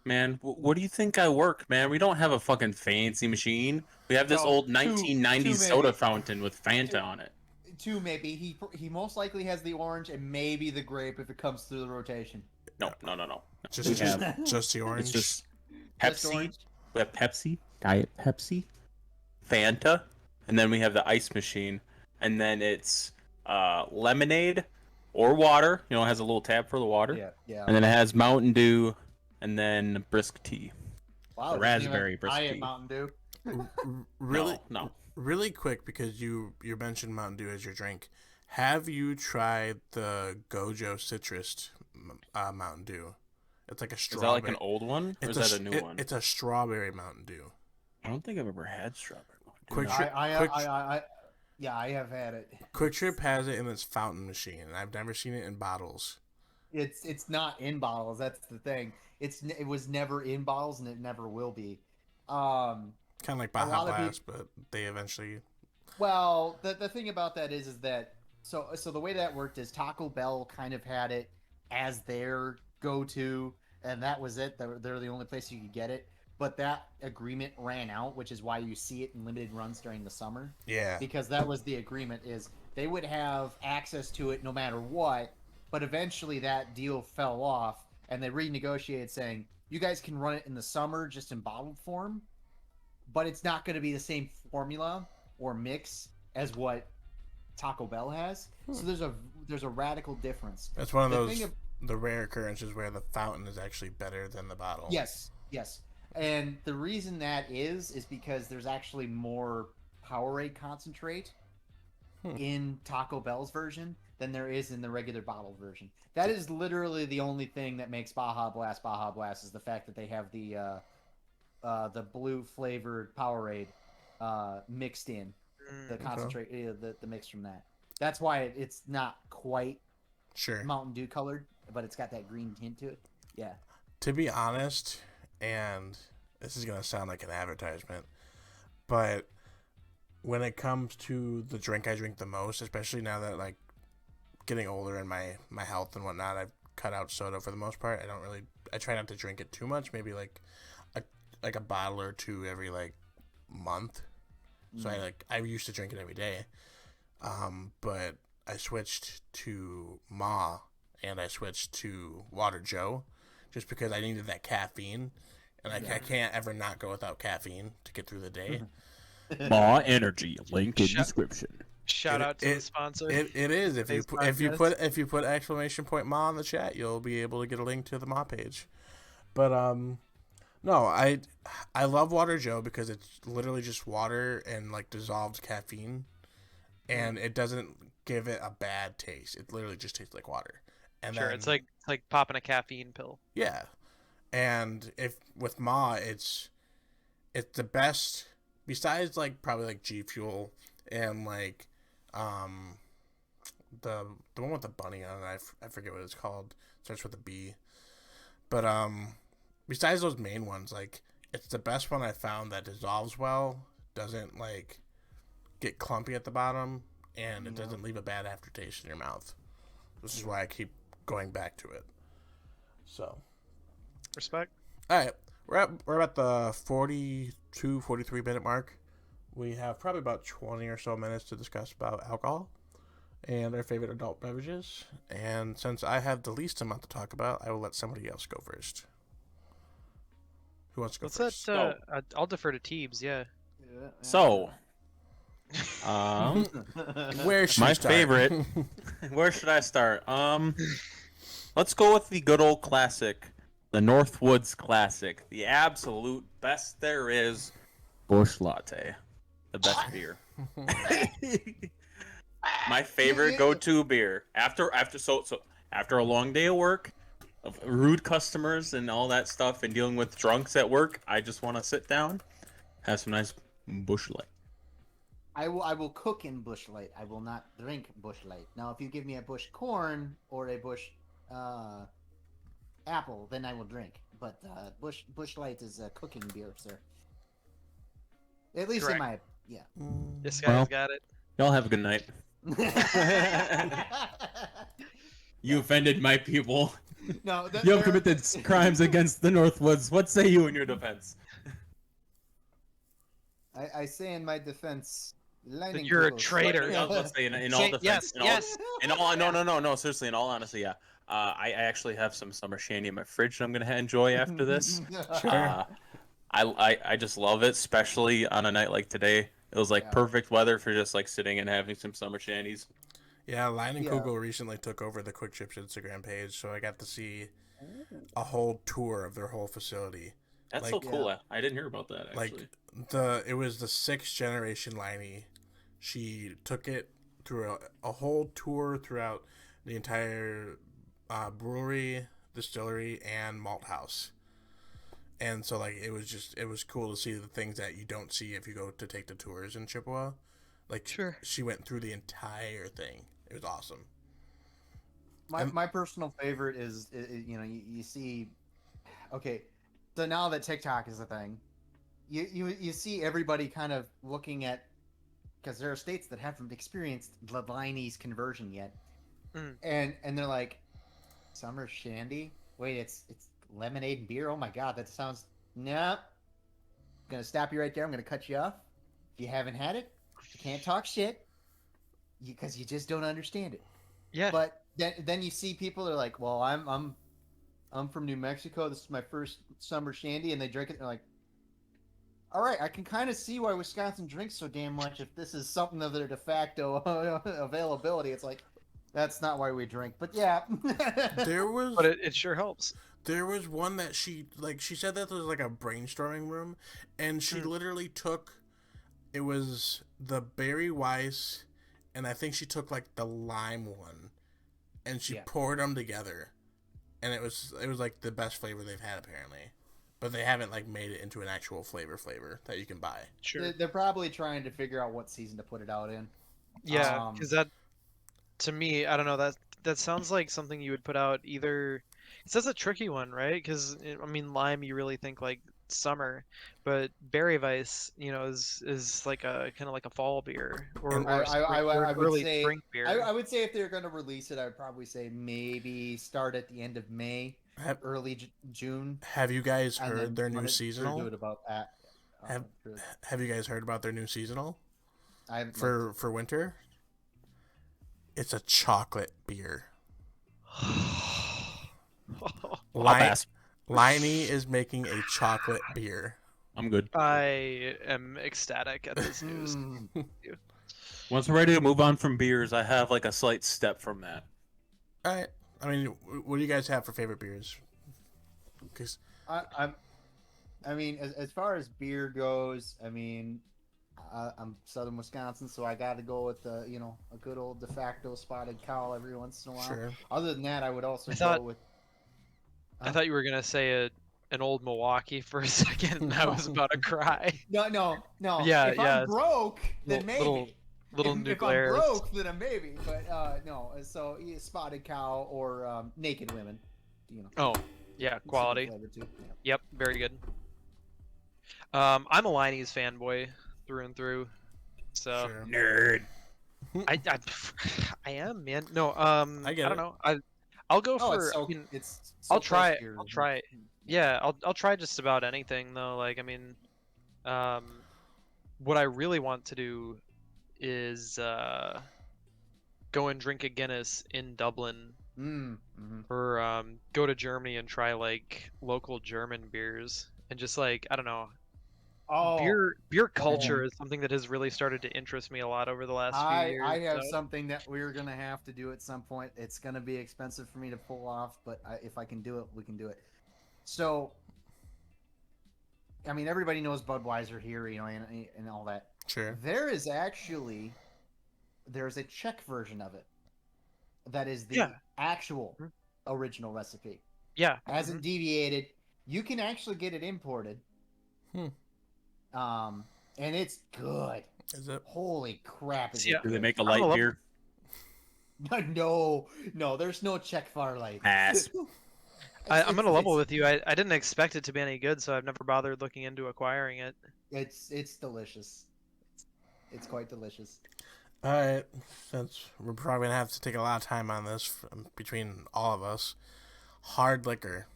Man, what do you think I work, man? We don't have a fucking fancy machine. We have this No, old two 1990s maybe. soda fountain with Fanta on it. Two maybe. He most likely has the orange and maybe the grape if it comes through the rotation. No. Just We just, have- just the orange. It's just Just Pepsi. orange? We have Pepsi, Diet Pepsi, Fanta, and then we have the ice machine, and then it's lemonade or water. You know, it has a little tab for the water, Yeah. and then it has Mountain Dew, and then brisk tea. Wow, the it doesn't raspberry even- brisk I tea. Mountain Dew. Really, No. really quick because you mentioned Mountain Dew as your drink. Have you tried the Gojo Citrus Mountain Dew? It's like a Is strawberry. that like an old one, or is that a new one? It's a strawberry Mountain Dew. I don't think I've ever had strawberry. Quick No. Trip- I have had it. Quick Trip has it in its fountain machine, and I've never seen it in bottles. It's not in bottles. That's the thing. It was never in bottles, and it never will be. Kind of like A Baja lot of Blast, but they eventually. Well, the thing about that is that so the way that worked is Taco Bell kind of had it as their go-to, and that was it. They're the only place you could get it. but that agreement ran out, which is why you see it in limited runs during the summer. Yeah. Because that was the agreement, is they would have access to it no matter what, but eventually that deal fell off, and they renegotiated saying, you guys can run it in the summer just in bottled form, but it's not going to be the same formula or mix as what Taco Bell has. So there's a radical difference. That's one of those the rare occurrences where the fountain is actually better than the bottle. Yes. And the reason that is because there's actually more Powerade concentrate in Taco Bell's version than there is in the regular bottle version. That is literally the only thing that makes Baja Blast is the fact that they have the blue flavored Powerade mixed in the concentrate, the mix from that. That's why it's not quite Mountain Dew colored, but it's got that green tint to it. Yeah. To be honest, and this is gonna sound like an advertisement, but when it comes to the drink I drink the most, especially now that like getting older and my health and whatnot, I've cut out soda for the most part. I try not to drink it too much, maybe like a bottle or two every like month. So I used to drink it every day. But I switched to Ma and I switched to Water Joe just because I needed that caffeine, and I can't ever not go without caffeine to get through the day. Ma Energy, link in description. Shout out to the sponsor. It is. If you put exclamation point Ma in the chat, you'll be able to get a link to the Ma page. But no, I love Water Joe because it's literally just water and like dissolved caffeine, and it doesn't give it a bad taste. It literally just tastes like water. And sure, then, it's like popping a caffeine pill. Yeah, and if with Ma, it's the best besides like probably like G Fuel and like the one with the bunny on it. I forget what it's called. It starts with a B. But besides those main ones, like it's the best one I found that dissolves well, doesn't like get clumpy at the bottom, and it doesn't leave a bad aftertaste in your mouth. This is why I keep going back to it. So, respect. All right, we're at the 43 minute mark. We have probably about 20 or so minutes to discuss about alcohol and our favorite adult beverages. And since I have the least amount to talk about, I will let somebody else go first. Who wants to go first? I'll defer to Teebs. Yeah. So, where should my we start? favorite? Where should I start? Let's go with the good old classic, the Northwoods Classic, the absolute best there is. Bush Latte, the best beer. My favorite go-to beer after a long day of work, of rude customers and all that stuff, and dealing with drunks at work. I just want to sit down, have some nice Bush Light. I will cook in Bush Light. I will not drink Bush Light. Now, if you give me a Bush Corn or a Bush Apple, then I will drink. But Bush Light is a cooking beer, sir. At least Correct. in my This guy's got it. Y'all have a good night. You offended my people. No, You have committed crimes against the Northwoods. What say you in your defense? I say in my defense, That you're a traitor. Let's say in all defense. Yes. No. Seriously, in all honesty, yeah. I actually have some summer shandy in my fridge that I'm gonna enjoy after this. Sure. I just love it, especially on a night like today. It was like perfect weather for just like sitting and having some summer shandies. Yeah, Lion and Kugel recently took over the Quick Chips Instagram page, so I got to see a whole tour of their whole facility. That's so cool. I didn't hear about that actually. Like it was the 6th generation Liney. She took it through a whole tour throughout the entire brewery, distillery, and malt house. And so like it was cool to see the things that you don't see if you go to take the tours in Chippewa. Like she went through the entire thing. It was awesome. My personal favorite is you see, okay, so now that TikTok is a thing, you see everybody kind of looking at, because there are states that haven't experienced the Liney's conversion yet, and they're like, summer shandy. Wait, it's lemonade and beer. Oh my god, that sounds gonna stop you right there. I'm gonna cut you off. If you haven't had it, you can't talk shit because you just don't understand it. Yeah. But then you see people that are like, well, I'm from New Mexico. This is my first summer shandy, and they drink it. And they're like, all right, I can kind of see why Wisconsin drinks so damn much. If this is something of their de facto availability, it's like that's not why we drink. But yeah, There was But it sure helps. there was one that she said that there was like a brainstorming room, and she literally took, it was the Berry Weiss, and I think she took like the lime one, and she poured them together, and it was like the best flavor they've had apparently, but they haven't like made it into an actual flavor that you can buy. Sure. they're probably trying to figure out what season to put it out in. Yeah, because that, to me, I don't know, that sounds like something you would put out either. It's that's a tricky one, right? Because I mean, lime, you really think like summer, but berry Weiss, is like a kind of like a fall beer or I would early say spring beer. I would say if they're going to release it, I would probably say maybe start at the end of May, early June. Have you guys and then heard their new run it through, seasonal? Do it about that. Have you guys heard about their new seasonal I haven't for winter? It's a chocolate beer. Liney is making a chocolate beer. I'm good. I am ecstatic at this news. Once we're ready to move on from beers, I have like a slight step from that. All right. I mean, what do you guys have for favorite beers? Because I mean, as far as beer goes, I mean, I'm Southern Wisconsin, so I got to go with a good old de facto Spotted Cow every once in a while. Sure. Other than that, I would also go with. I thought you were gonna say an old Milwaukee for a second, and I was about to cry. No. Yeah, if I'm broke, then maybe. Little if I'm broke, then I'm maybe. But no. So Spotted Cow or Naked Women. Oh, yeah, quality. Too. Yep, very good. I'm a Liney's fanboy through and through. So Sure. Nerd. I am, man. No, I get don't know. I'll go for. I'll try it. I'll try it. Yeah, I'll try just about anything though. Like, I mean, what I really want to do is go and drink a Guinness in Dublin, or go to Germany and try like local German beers, and just like, I don't know. Oh, beer culture is something that has really started to interest me a lot over the last few years. I have something that we're gonna have to do at some point. It's gonna be expensive for me to pull off, but if I can do it, we can do it. So, I mean, everybody knows Budweiser here, and all that. Sure. There's a Czech version of it that is the actual original recipe. Yeah, hasn't deviated. You can actually get it imported. And it's good. Is it? Holy crap! Do they make a light beer? No, there's no Czech Far Light. Pass. I'm gonna level with you. I didn't expect it to be any good, so I've never bothered looking into acquiring it. It's delicious. It's quite delicious. All right, since we're probably gonna have to take a lot of time on this between all of us, hard liquor.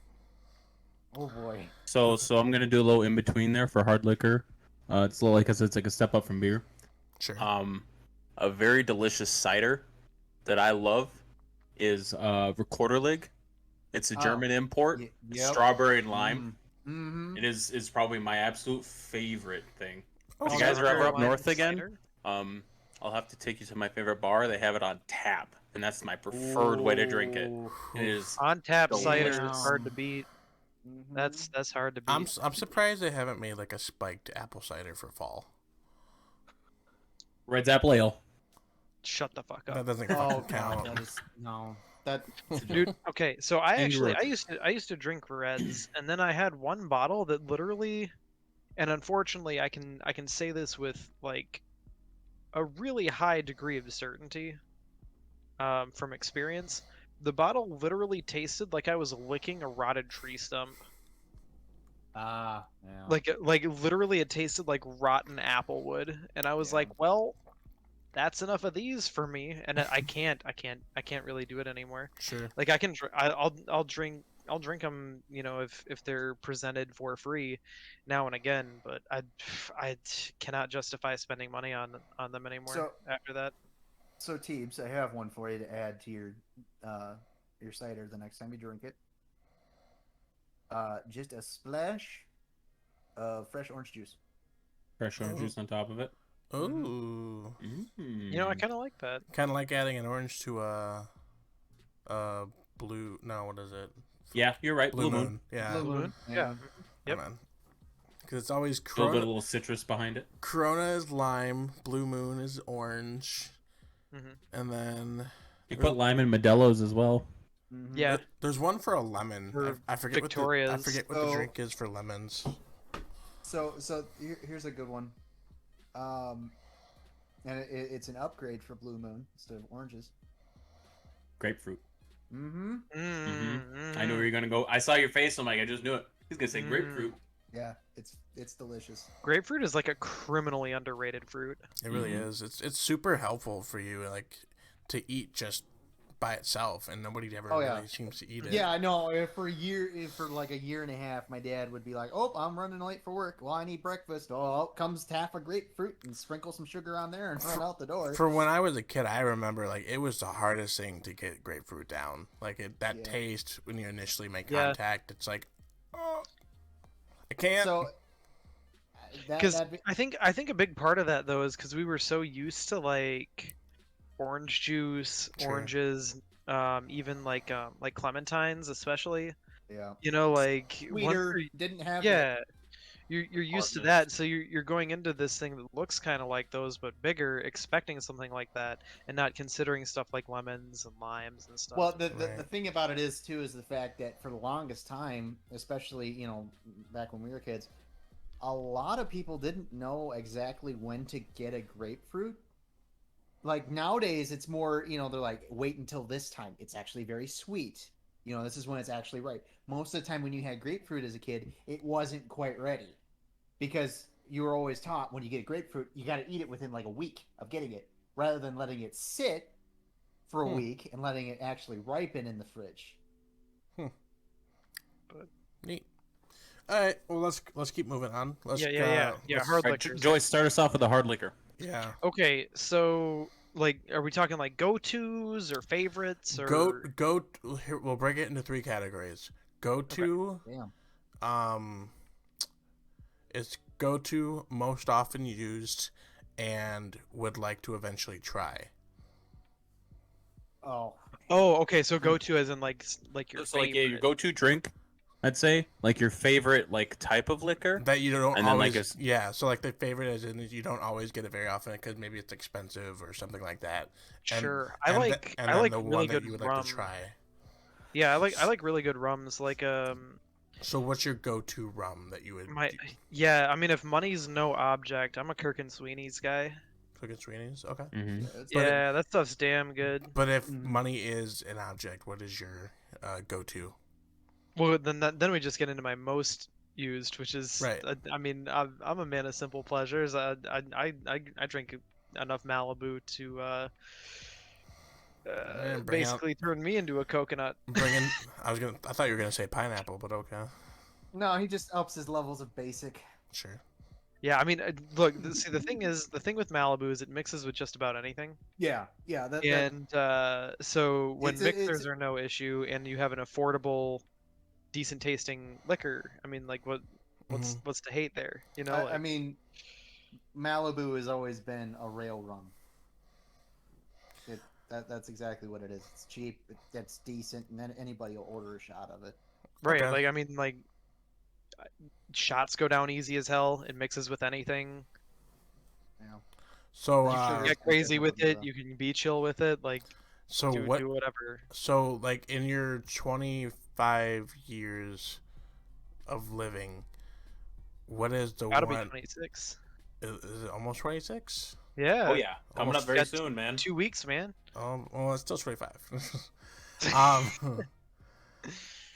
Oh boy. So I'm gonna do a little in between there for hard liquor. It's a little because it's like a step up from beer. Sure. A very delicious cider that I love is Rekorderlig. It's a German import, strawberry and lime. It is probably my absolute favorite thing. If you guys are ever up north again, I'll have to take you to my favorite bar. They have it on tap, and that's my preferred way to drink it. It is on tap cider is Damn. hard to beat. That's hard to beat. I'm surprised they haven't made like a spiked apple cider for fall. Red's Apple Ale. Shut the fuck That up. doesn't Oh fucking count. god, that Dude, okay, so I Incorrect. used to drink Reds, and then I had one bottle that literally, and unfortunately I can say this with like a really high degree of certainty, from experience. The bottle literally tasted like I was licking a rotted tree stump. yeah. Like literally it tasted like rotten apple wood, and I was like, well, that's enough of these for me, and I can't really do it anymore. Sure. Like I'll drink I'll drink them, if they're presented for free, now and again. But I cannot justify spending money on them anymore So after that. so Teebs, I have one for you to add to your cider the next time you drink it. Just a splash of fresh orange juice. Fresh orange juice on top of it. Ooh. I kind of like that. Kind of like adding an orange to a blue. No, what is it? Yeah, you're right. Blue Moon. Yeah. Blue Moon. Yeah. Yep. Because it's always A little bit Corona. of a little citrus behind it. Corona is lime. Blue Moon is orange. And then You put lime in Modelo's as well. Yeah. there's one for a lemon. For I forget Victoria's. what the drink is for lemons. So here's a good one. And it's an upgrade for Blue Moon instead of oranges. Grapefruit. Mm-hmm. I knew where you're gonna go. I saw your face. I'm like, I just knew it. He's gonna say grapefruit. Yeah, it's delicious. Grapefruit is like a criminally underrated fruit. It really is. It's super helpful for you, like, to eat just by itself, and nobody ever really seems to eat it. Yeah, I know. For like a year and a half, my dad would be like, "Oh, I'm running late for work. Well, I need breakfast. Oh, out comes half a grapefruit and sprinkle some sugar on there and run out the door." For when I was a kid, I remember, like, it was the hardest thing to get grapefruit down. Like, that taste when you initially make contact, it's like, oh, I can't. So, Because I think a big part of that though is because we were so used to like orange juice, oranges, even like clementines, especially. yeah, Like sweeter didn't have. Yeah, you're used to that, so you're going into this thing that looks kind of like those but bigger, expecting something like that, and not considering stuff like lemons and limes and stuff. Well, the thing about it is too is the fact that for the longest time, especially back when we were kids, a lot of people didn't know exactly when to get a grapefruit. Like nowadays, it's more, they're like, wait until this time. It's actually very sweet. This is when it's actually ripe. Most of the time when you had grapefruit as a kid, it wasn't quite ready. Because you were always taught when you get a grapefruit, you got to eat it within like a week of getting it, rather than letting it sit for a week and letting it actually ripen in the fridge. Neat. All right, well, let's keep moving on. Yeah. Hard liquor. Joyce, start us off with a hard liquor. Yeah. Okay, so like, are we talking like go-tos or favorites or Here, we'll break it into 3 categories. Go-to. Okay. Damn. It's go-to, most often used, and would like to eventually try. Oh. Oh, okay. So go-to as in like your So like, favorite. your go-to drink, I'd say, like your favorite like type of liquor. That you don't And then, always, like, so like the favorite is in you don't always get it very often because maybe it's expensive or something like that. Sure. And I like the really one good that you would rum. like to try. Yeah, I like really good rums. Like So what's your go-to rum that you would? yeah. I mean, if money's no object, I'm a Kirk and Sweeney's guy. Kirk and Sweeney's, okay. Yeah, that stuff's damn good. But if money is an object, what is your go-to? Well, then we just get into my most used, which is Right. I mean, I'm a man of simple pleasures. I drink enough Malibu to basically turn me into a coconut. I thought you were gonna say pineapple, but okay. No, he just ups his levels of basic. Sure. Yeah, I mean, look. See, the thing with Malibu is it mixes with just about anything. Yeah. So when It's mixers are no issue, and you have an affordable, decent tasting liquor, I mean, like what's to hate there? I mean, Malibu has always been a rail rum. That's exactly what it is. It's cheap, it's decent, and then anybody will order a shot of it. Right. Okay. Like, I mean, like shots go down easy as hell. It mixes with anything. Yeah. So You can get crazy with it. You can be chill with it. Like, do whatever. So like in your 25 years of living, what is the Gotta one? be 26. Is it almost 26? Yeah. Oh yeah, coming Almost up very got soon, man. 2 weeks, man. Well, it's still 25.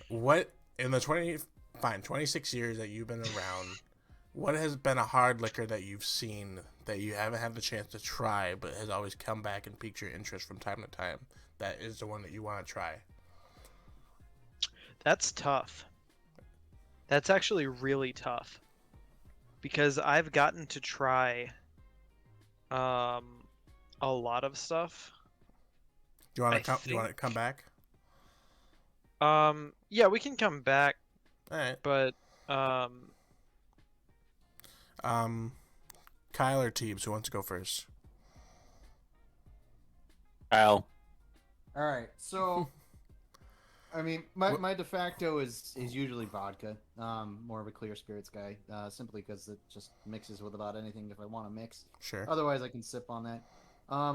What in the 26 years that you've been around, what has been a hard liquor that you've seen that you haven't had the chance to try, but has always come back and piqued your interest from time to time? That is the one that you want to try. That's tough. That's actually really tough. Because I've gotten to try a lot of stuff. Do you want I to come? You want to think- come back? Yeah, we can come back, All right. but Kyle or Teebs, who wants to go first? Kyle. All right, so I mean, my de facto is usually vodka. More of a clear spirits guy, simply because it just mixes with about anything if I want to mix. Sure. Otherwise, I can sip on that.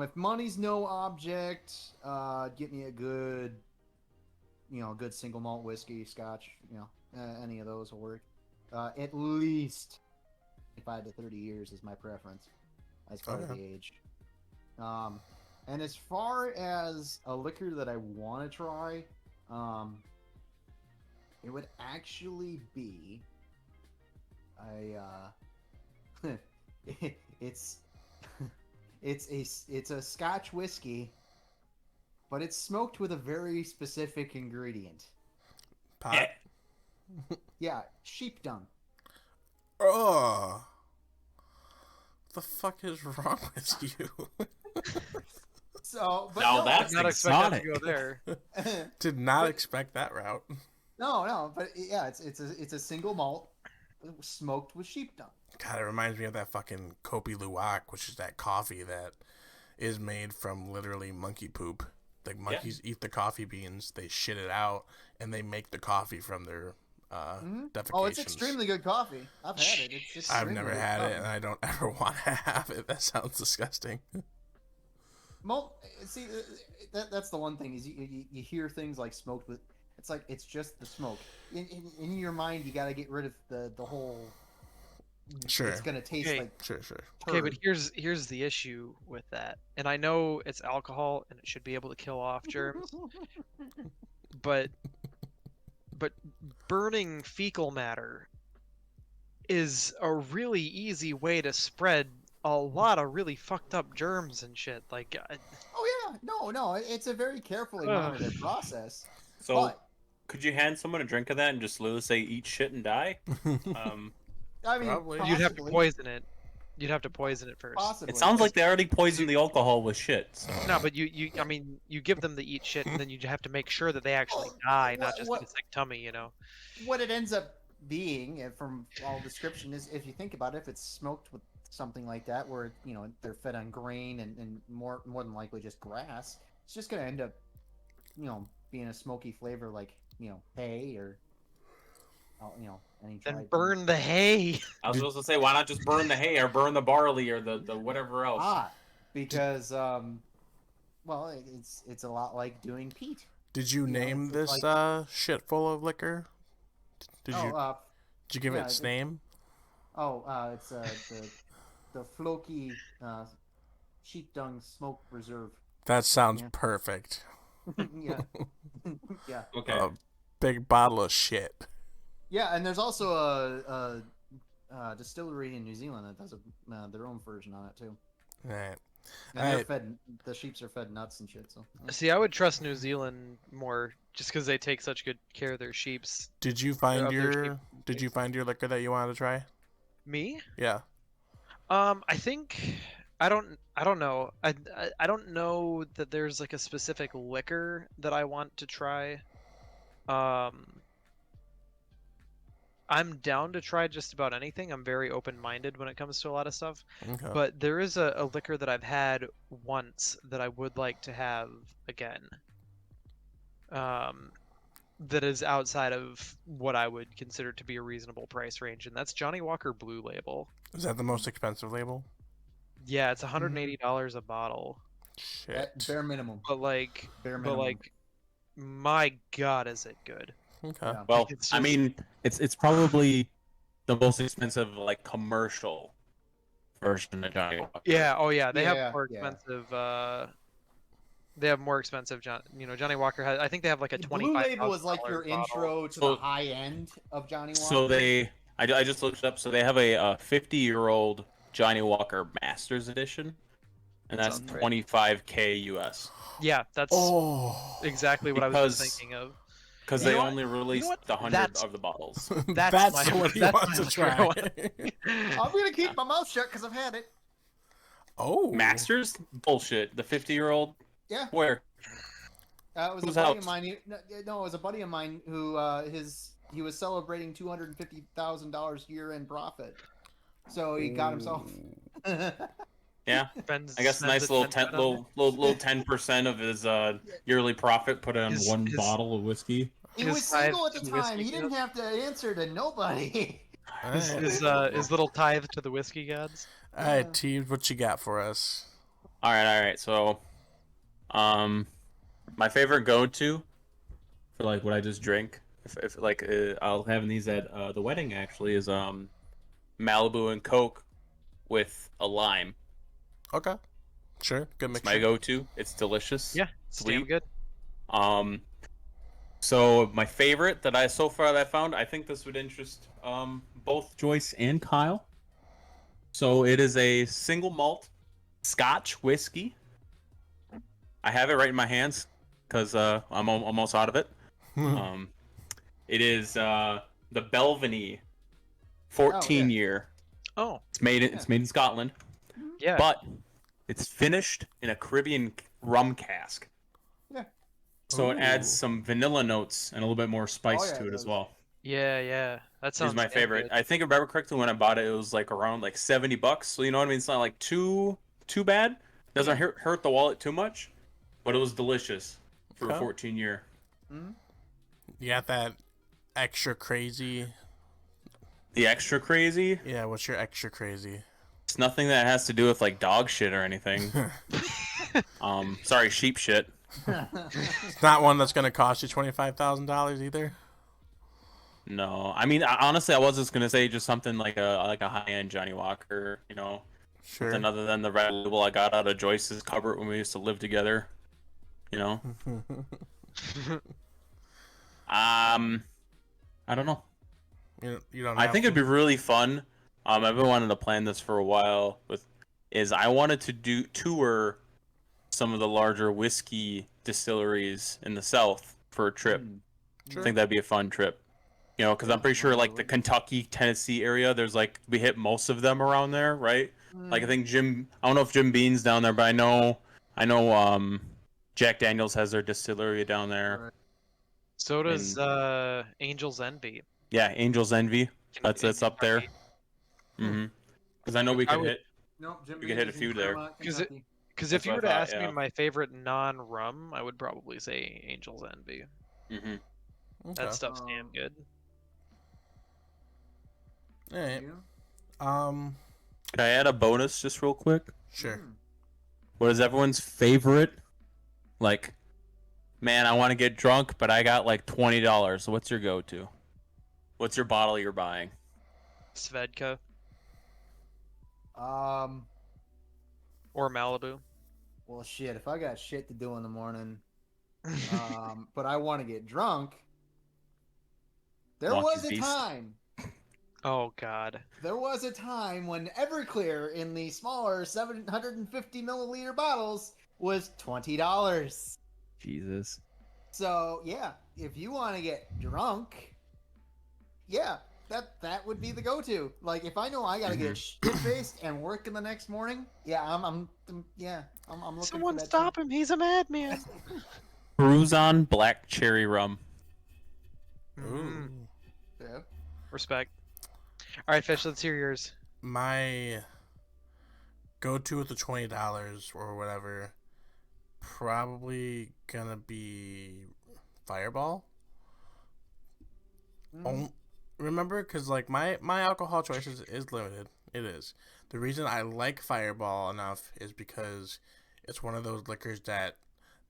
If money's no object, get me a good, good single malt whiskey, Scotch. Any of those will work. At least 25 to 30 years is my preference, as far as the age. And as far as a liquor that I want to try, it would actually be it's a Scotch whiskey, but it's smoked with a very specific ingredient. Pot. Yeah, sheep dung. Oh. What the fuck is wrong with you? So, but Now no, that's not expect that to exotic. go there. Did not expect that route. no, but yeah, it's a single malt smoked with sheep dung. God, it reminds me of that fucking Kopi Luwak, which is that coffee that is made from literally monkey poop. Like monkeys eat the coffee beans, they shit it out, and they make the coffee from their defecations. Oh, it's extremely good coffee. I've had it. It's I've extremely never good had coffee. it, and I don't ever want to have it. That sounds disgusting. See, that's the one thing is you hear things like smoked with. It's like it's just the smoke. In your mind, you got to get rid of the whole. Sure. It's gonna taste Okay. like. Sure. Okay, but turd. here's the issue with that. And I know it's alcohol and it should be able to kill off germs, but burning fecal matter is a really easy way to spread a lot of really fucked up germs and shit. Like Oh yeah, no, it's a very carefully monitored process. So, But could you hand someone a drink of that and just literally say "eat shit and die"? I mean, Probably. you'd have to possibly, poison it. You'd have to poison it first. Possibly. It sounds like they already poisoned the alcohol with shit. So. No, but I mean, you give them the eat shit, and then you have to make sure that they actually Well, die, not just what- get a sick tummy, you know. What it ends up being, from all description, is if you think about it, if it's smoked with something like that, where they're fed on grain and more than likely just grass, it's just gonna end up, being a smoky flavor like hay or any. Then dried burn the hay. I was supposed to say, why not just burn the hay or burn the barley or the whatever else? Because well, it's a lot like doing peat. Did you name it's this shit full of liquor? Did you give it its name? It's the Floki sheep dung smoke reserve. That sounds Yeah. perfect. Yeah, yeah, Okay. A big bottle of shit. yeah. And there's also a distillery in New Zealand that does their own version on it too. All right. And they're Alright. fed. The sheeps are fed nuts and shit. So See, I would trust New Zealand more just because they take such good care of their sheeps. Did you Of find their your Did you find your liquor that you wanted to try? Me? Yeah. I think I don't know. I don't know that there's like a specific liquor that I want to try. I'm down to try just about anything. I'm very open-minded when it comes to a lot of stuff. Okay. But there is a liquor that I've had once that I would like to have again. That is outside of what I would consider to be a reasonable price range, and that's Johnny Walker Blue Label. Is that the most expensive label? Yeah, it's $180 a bottle. Shit. at bare minimum. But like, Bare minimum. my God, is it good? Okay. Yeah. Well, It's I just- mean, it's probably the most expensive like commercial version of Johnny Walker. Yeah. Oh yeah, they Yeah, have more yeah. expensive. They have more expensive. Johnny Walker has. I think they have like a The 25. Blue Label is like your intro to So- the high end of Johnny Walker. So I just looked it up. So they have a 50-year-old Johnny Walker Masters Edition, and that's Sounds right. $25K US. Yeah, that's Oh. exactly what I was Because- just thinking of. Because You they know what? only released what? the 100 That's- of the bottles. That's what he that's wants my to try. favorite one. I'm gonna keep my mouth shut because I've had it. Oh, Masters? Bullshit. The 50-year-old? Yeah. Where? It was Whose a buddy house? of mine. No, it was a buddy of mine who he was celebrating $250,000 year-end profit, so he got himself. Yeah. Spends- I guess a spends nice a little 10 on it. little 10% of his yearly profit put on His- one his- bottle of whiskey. He His was single tithe at the to time. whiskey He didn't have to answer to nobody. His little tithe to the whiskey gods. All right, Teebs, what you got for us? All right. So, my favorite go-to for like what I just drink, if like I'll have these at the wedding actually is Malibu and Coke with a lime. Okay, sure, good It's mixture. my go-to. It's delicious. Yeah, it's damn Sweet. good. So my favorite that I found, I think this would interest both Joyce and Kyle. So it is a single malt Scotch whiskey. I have it right in my hands because I'm almost out of it. It is the Belvany 14 year. Oh, It's made in Scotland, yeah. but it's finished in a Caribbean rum cask. Yeah. So it adds Ooh. some vanilla notes and a little bit more spice yeah, to it it as does. well. Yeah. That sounds It's my damn favorite. good. I think if I remember correctly when I bought it, it was like around like $70. So you know what I mean? It's not like too bad. Doesn't hurt the wallet too much, but it was delicious for a Okay. 14 year. You got that extra crazy? The extra crazy. Yeah, what's your extra crazy? It's nothing that has to do with like dog shit or anything. Sorry, sheep shit. It's not one that's gonna cost you $25,000 either. No, I mean honestly, I was just gonna say just something like a high end Johnny Walker, you know, Sure. something other than the red label I got out of Joyce's cupboard when we used to live together. You know, I don't know. You don't. I Have think to? it'd be really fun. I've been wanting to plan this for a while. I wanted to tour some of the larger whiskey distilleries in the South for a trip. Sure. I think that'd be a fun trip. You know, because I'm pretty sure like the Kentucky, Tennessee area, there's like we hit most of them around there, right? Like I think I don't know if Jim Beam's down there, but I know Jack Daniels has their distillery down there. Right. So does Angel's Envy. Yeah, Angel's Envy. That's up there. Hmm. Because I know we I could would- hit. Nope, Jim We could hit a Beam's in few there. Claremont, 'Cause it- Kentucky. Because That's if you what were I to thought, ask yeah. me my favorite non-rum, I would probably say Angel's Envy. Mm-hmm. Okay. That stuff's damn good. All right. You? Can I add a bonus just real quick? Sure. What is everyone's favorite? Like, man, I want to get drunk, but I got like $20. So what's your go-to? What's your bottle you're buying? Svedka Um. or Malibu. Well, shit. If I got shit to do in the morning, but I want to get drunk. There Monkey's was a Beast. time. Oh God. There was a time when Everclear in the smaller 750 milliliter bottles was $20. Jesus. So yeah, if you want to get drunk, yeah, that would be the go-to. Like if I know I gotta get shit-faced and work in the next morning, yeah, I'm looking. Someone for that stop him! He's a madman. Cruzan Black Cherry Rum. Ooh. Yeah. Respect. All right, Fish. Let's hear yours. My go-to with the $20 or whatever, probably gonna be Fireball. Remember, because like my alcohol choices is limited. It is. The reason I like Fireball enough is because it's one of those liquors that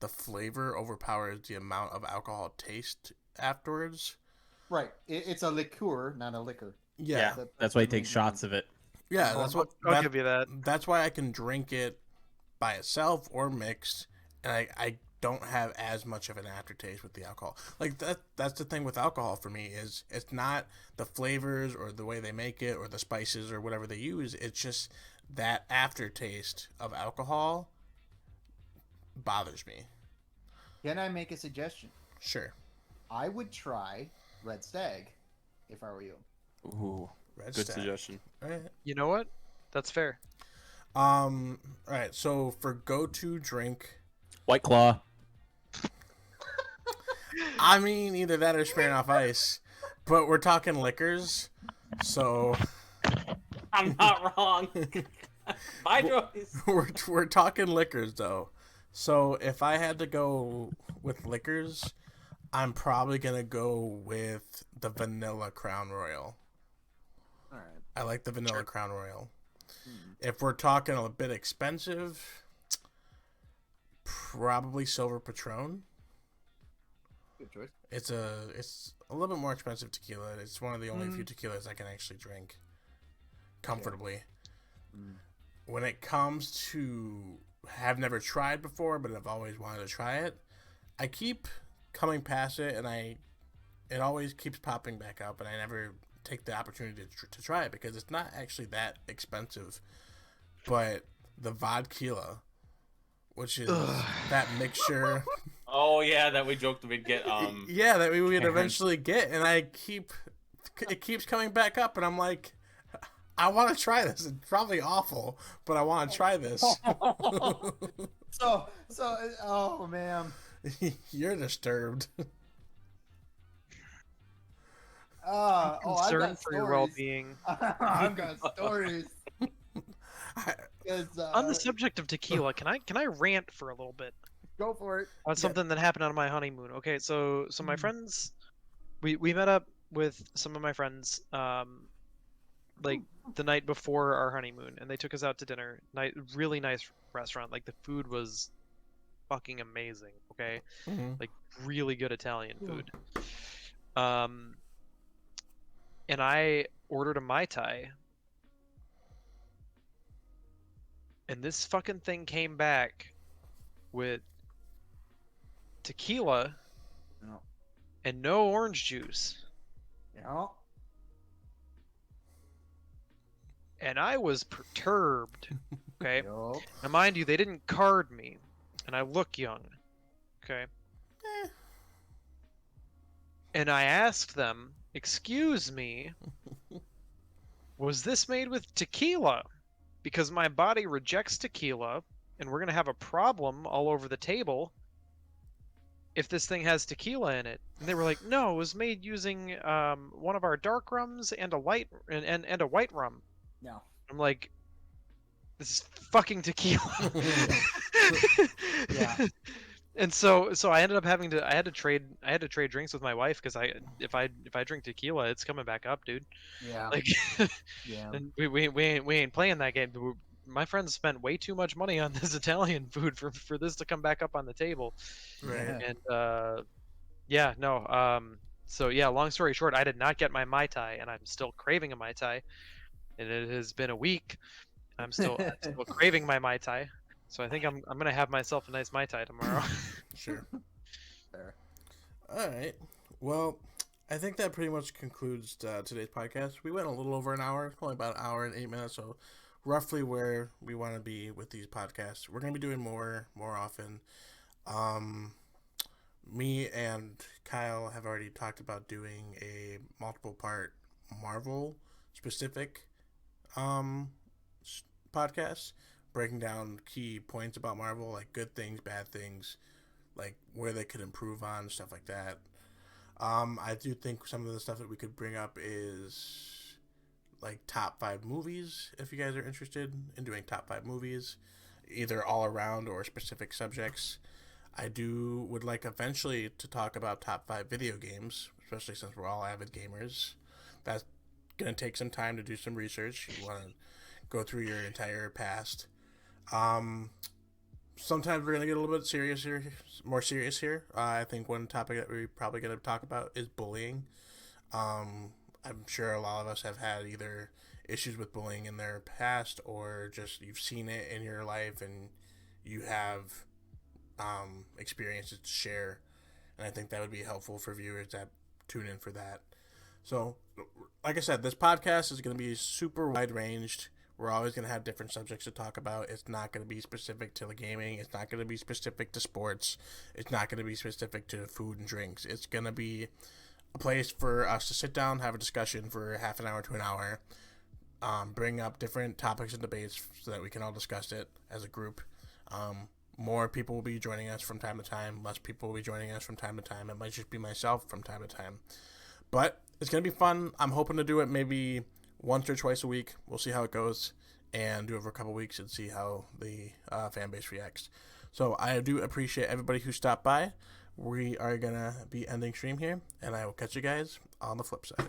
the flavor overpowers the amount of alcohol taste afterwards. Right. It's a liqueur, not a liquor. Yeah, That's why he takes shots of it. yeah. That's what. I'll give you that. That's why I can drink it by itself or mixed, and I don't have as much of an aftertaste with the alcohol. Like that's the thing with alcohol for me is it's not the flavors or the way they make it or the spices or whatever they use. It's just that aftertaste of alcohol bothers me. Can I make a suggestion? Sure. I would try Red Stag if I were you. Ooh, Red good Stag. suggestion. All right. You know what? That's fair. All right. So for go-to drink, White Claw. I mean either that or Smirnoff Ice, but we're talking liquors, so I'm not wrong. Bye, Joyce. we're talking liquors though. So if I had to go with liquors, I'm probably gonna go with the vanilla Crown Royal. All right. I like the vanilla Crown Royal. Hmm. If we're talking a bit expensive, probably Silver Patron. Good choice. It's a little bit more expensive tequila. It's one of the only few tequilas I can actually drink comfortably. Mm. When it comes to have never tried before, but I've always wanted to try it, I keep coming past it, and it always keeps popping back up, and I never take the opportunity to try it because it's not actually that expensive. But the vodka, which is that mixture. Oh yeah, that we joked we'd get. Yeah, that we would Karen. eventually get, and it keeps coming back up, and I'm like, I want to try this. It's probably awful, but I want to try this. So, oh man. You're disturbed. I've Concern got for your stories. well-being. I've got stories. 'Cause, On the subject of tequila, can I rant for a little bit go for it. on something that happened on my honeymoon? Okay, so my friends, we met up with some of my friends, like the night before our honeymoon, and they took us out to dinner. Really nice restaurant. Like the food was fucking amazing. Okay, like really good Italian food. And I ordered a Mai Tai. And this fucking thing came back with tequila No. and no orange juice. Yeah. And I was perturbed. Okay. Yup. Now, mind you, they didn't card me. And I look young. Okay. And I asked them, excuse me, was this made with tequila? Because my body rejects tequila, and we're going to have a problem all over the table if this thing has tequila in it. And they were like, no, it was made using one of our dark rums and a light and a white rum. No. I'm like, this is fucking tequila. Yeah. And so I ended up I had to trade drinks with my wife because if I drink tequila, it's coming back up, dude. Yeah. Like, Yeah. and we ain't playing that game. My friends spent way too much money on this Italian food for this to come back up on the table. Right. And yeah, no. So yeah, long story short, I did not get my Mai Tai, and I'm still craving a Mai Tai. And it has been a week. I'm still craving my Mai Tai. So I think I'm gonna have myself a nice Mai Tai tomorrow. Sure. Fair. All right. Well, I think that pretty much concludes today's podcast. We went a little over an hour, only about an hour and 8 minutes, so roughly where we want to be with these podcasts. We're gonna be doing more often. Me and Kyle have already talked about doing a multiple part Marvel specific podcast, breaking down key points about Marvel, like good things, bad things, like where they could improve on, stuff like that. I do think some of the stuff that we could bring up is like top 5 movies, if you guys are interested in doing top 5 movies, either all around or specific subjects. I would like eventually to talk about top 5 video games, especially since we're all avid gamers. That's going to take some time to do some research. You want to go through your entire past. Sometimes we're going to get a little bit more serious here. I think one topic that we're probably going to talk about is bullying. I'm sure a lot of us have had either issues with bullying in their past or just you've seen it in your life and you have experiences to share. And I think that would be helpful for viewers that tune in for that. So, like I said, this podcast is going to be super wide-ranged. We're always going to have different subjects to talk about. It's not going to be specific to the gaming. It's not going to be specific to sports. It's not going to be specific to food and drinks. It's going to be a place for us to sit down, have a discussion for half an hour to an hour, bring up different topics and debates so that we can all discuss it as a group. More people will be joining us from time to time. Less people will be joining us from time to time. It might just be myself from time to time. But it's going to be fun. I'm hoping to do it maybe once or twice a week. We'll see how it goes and do it for a couple weeks and see how the fan base reacts. So I do appreciate everybody who stopped by. We are going to be ending stream here, and I will catch you guys on the flip side.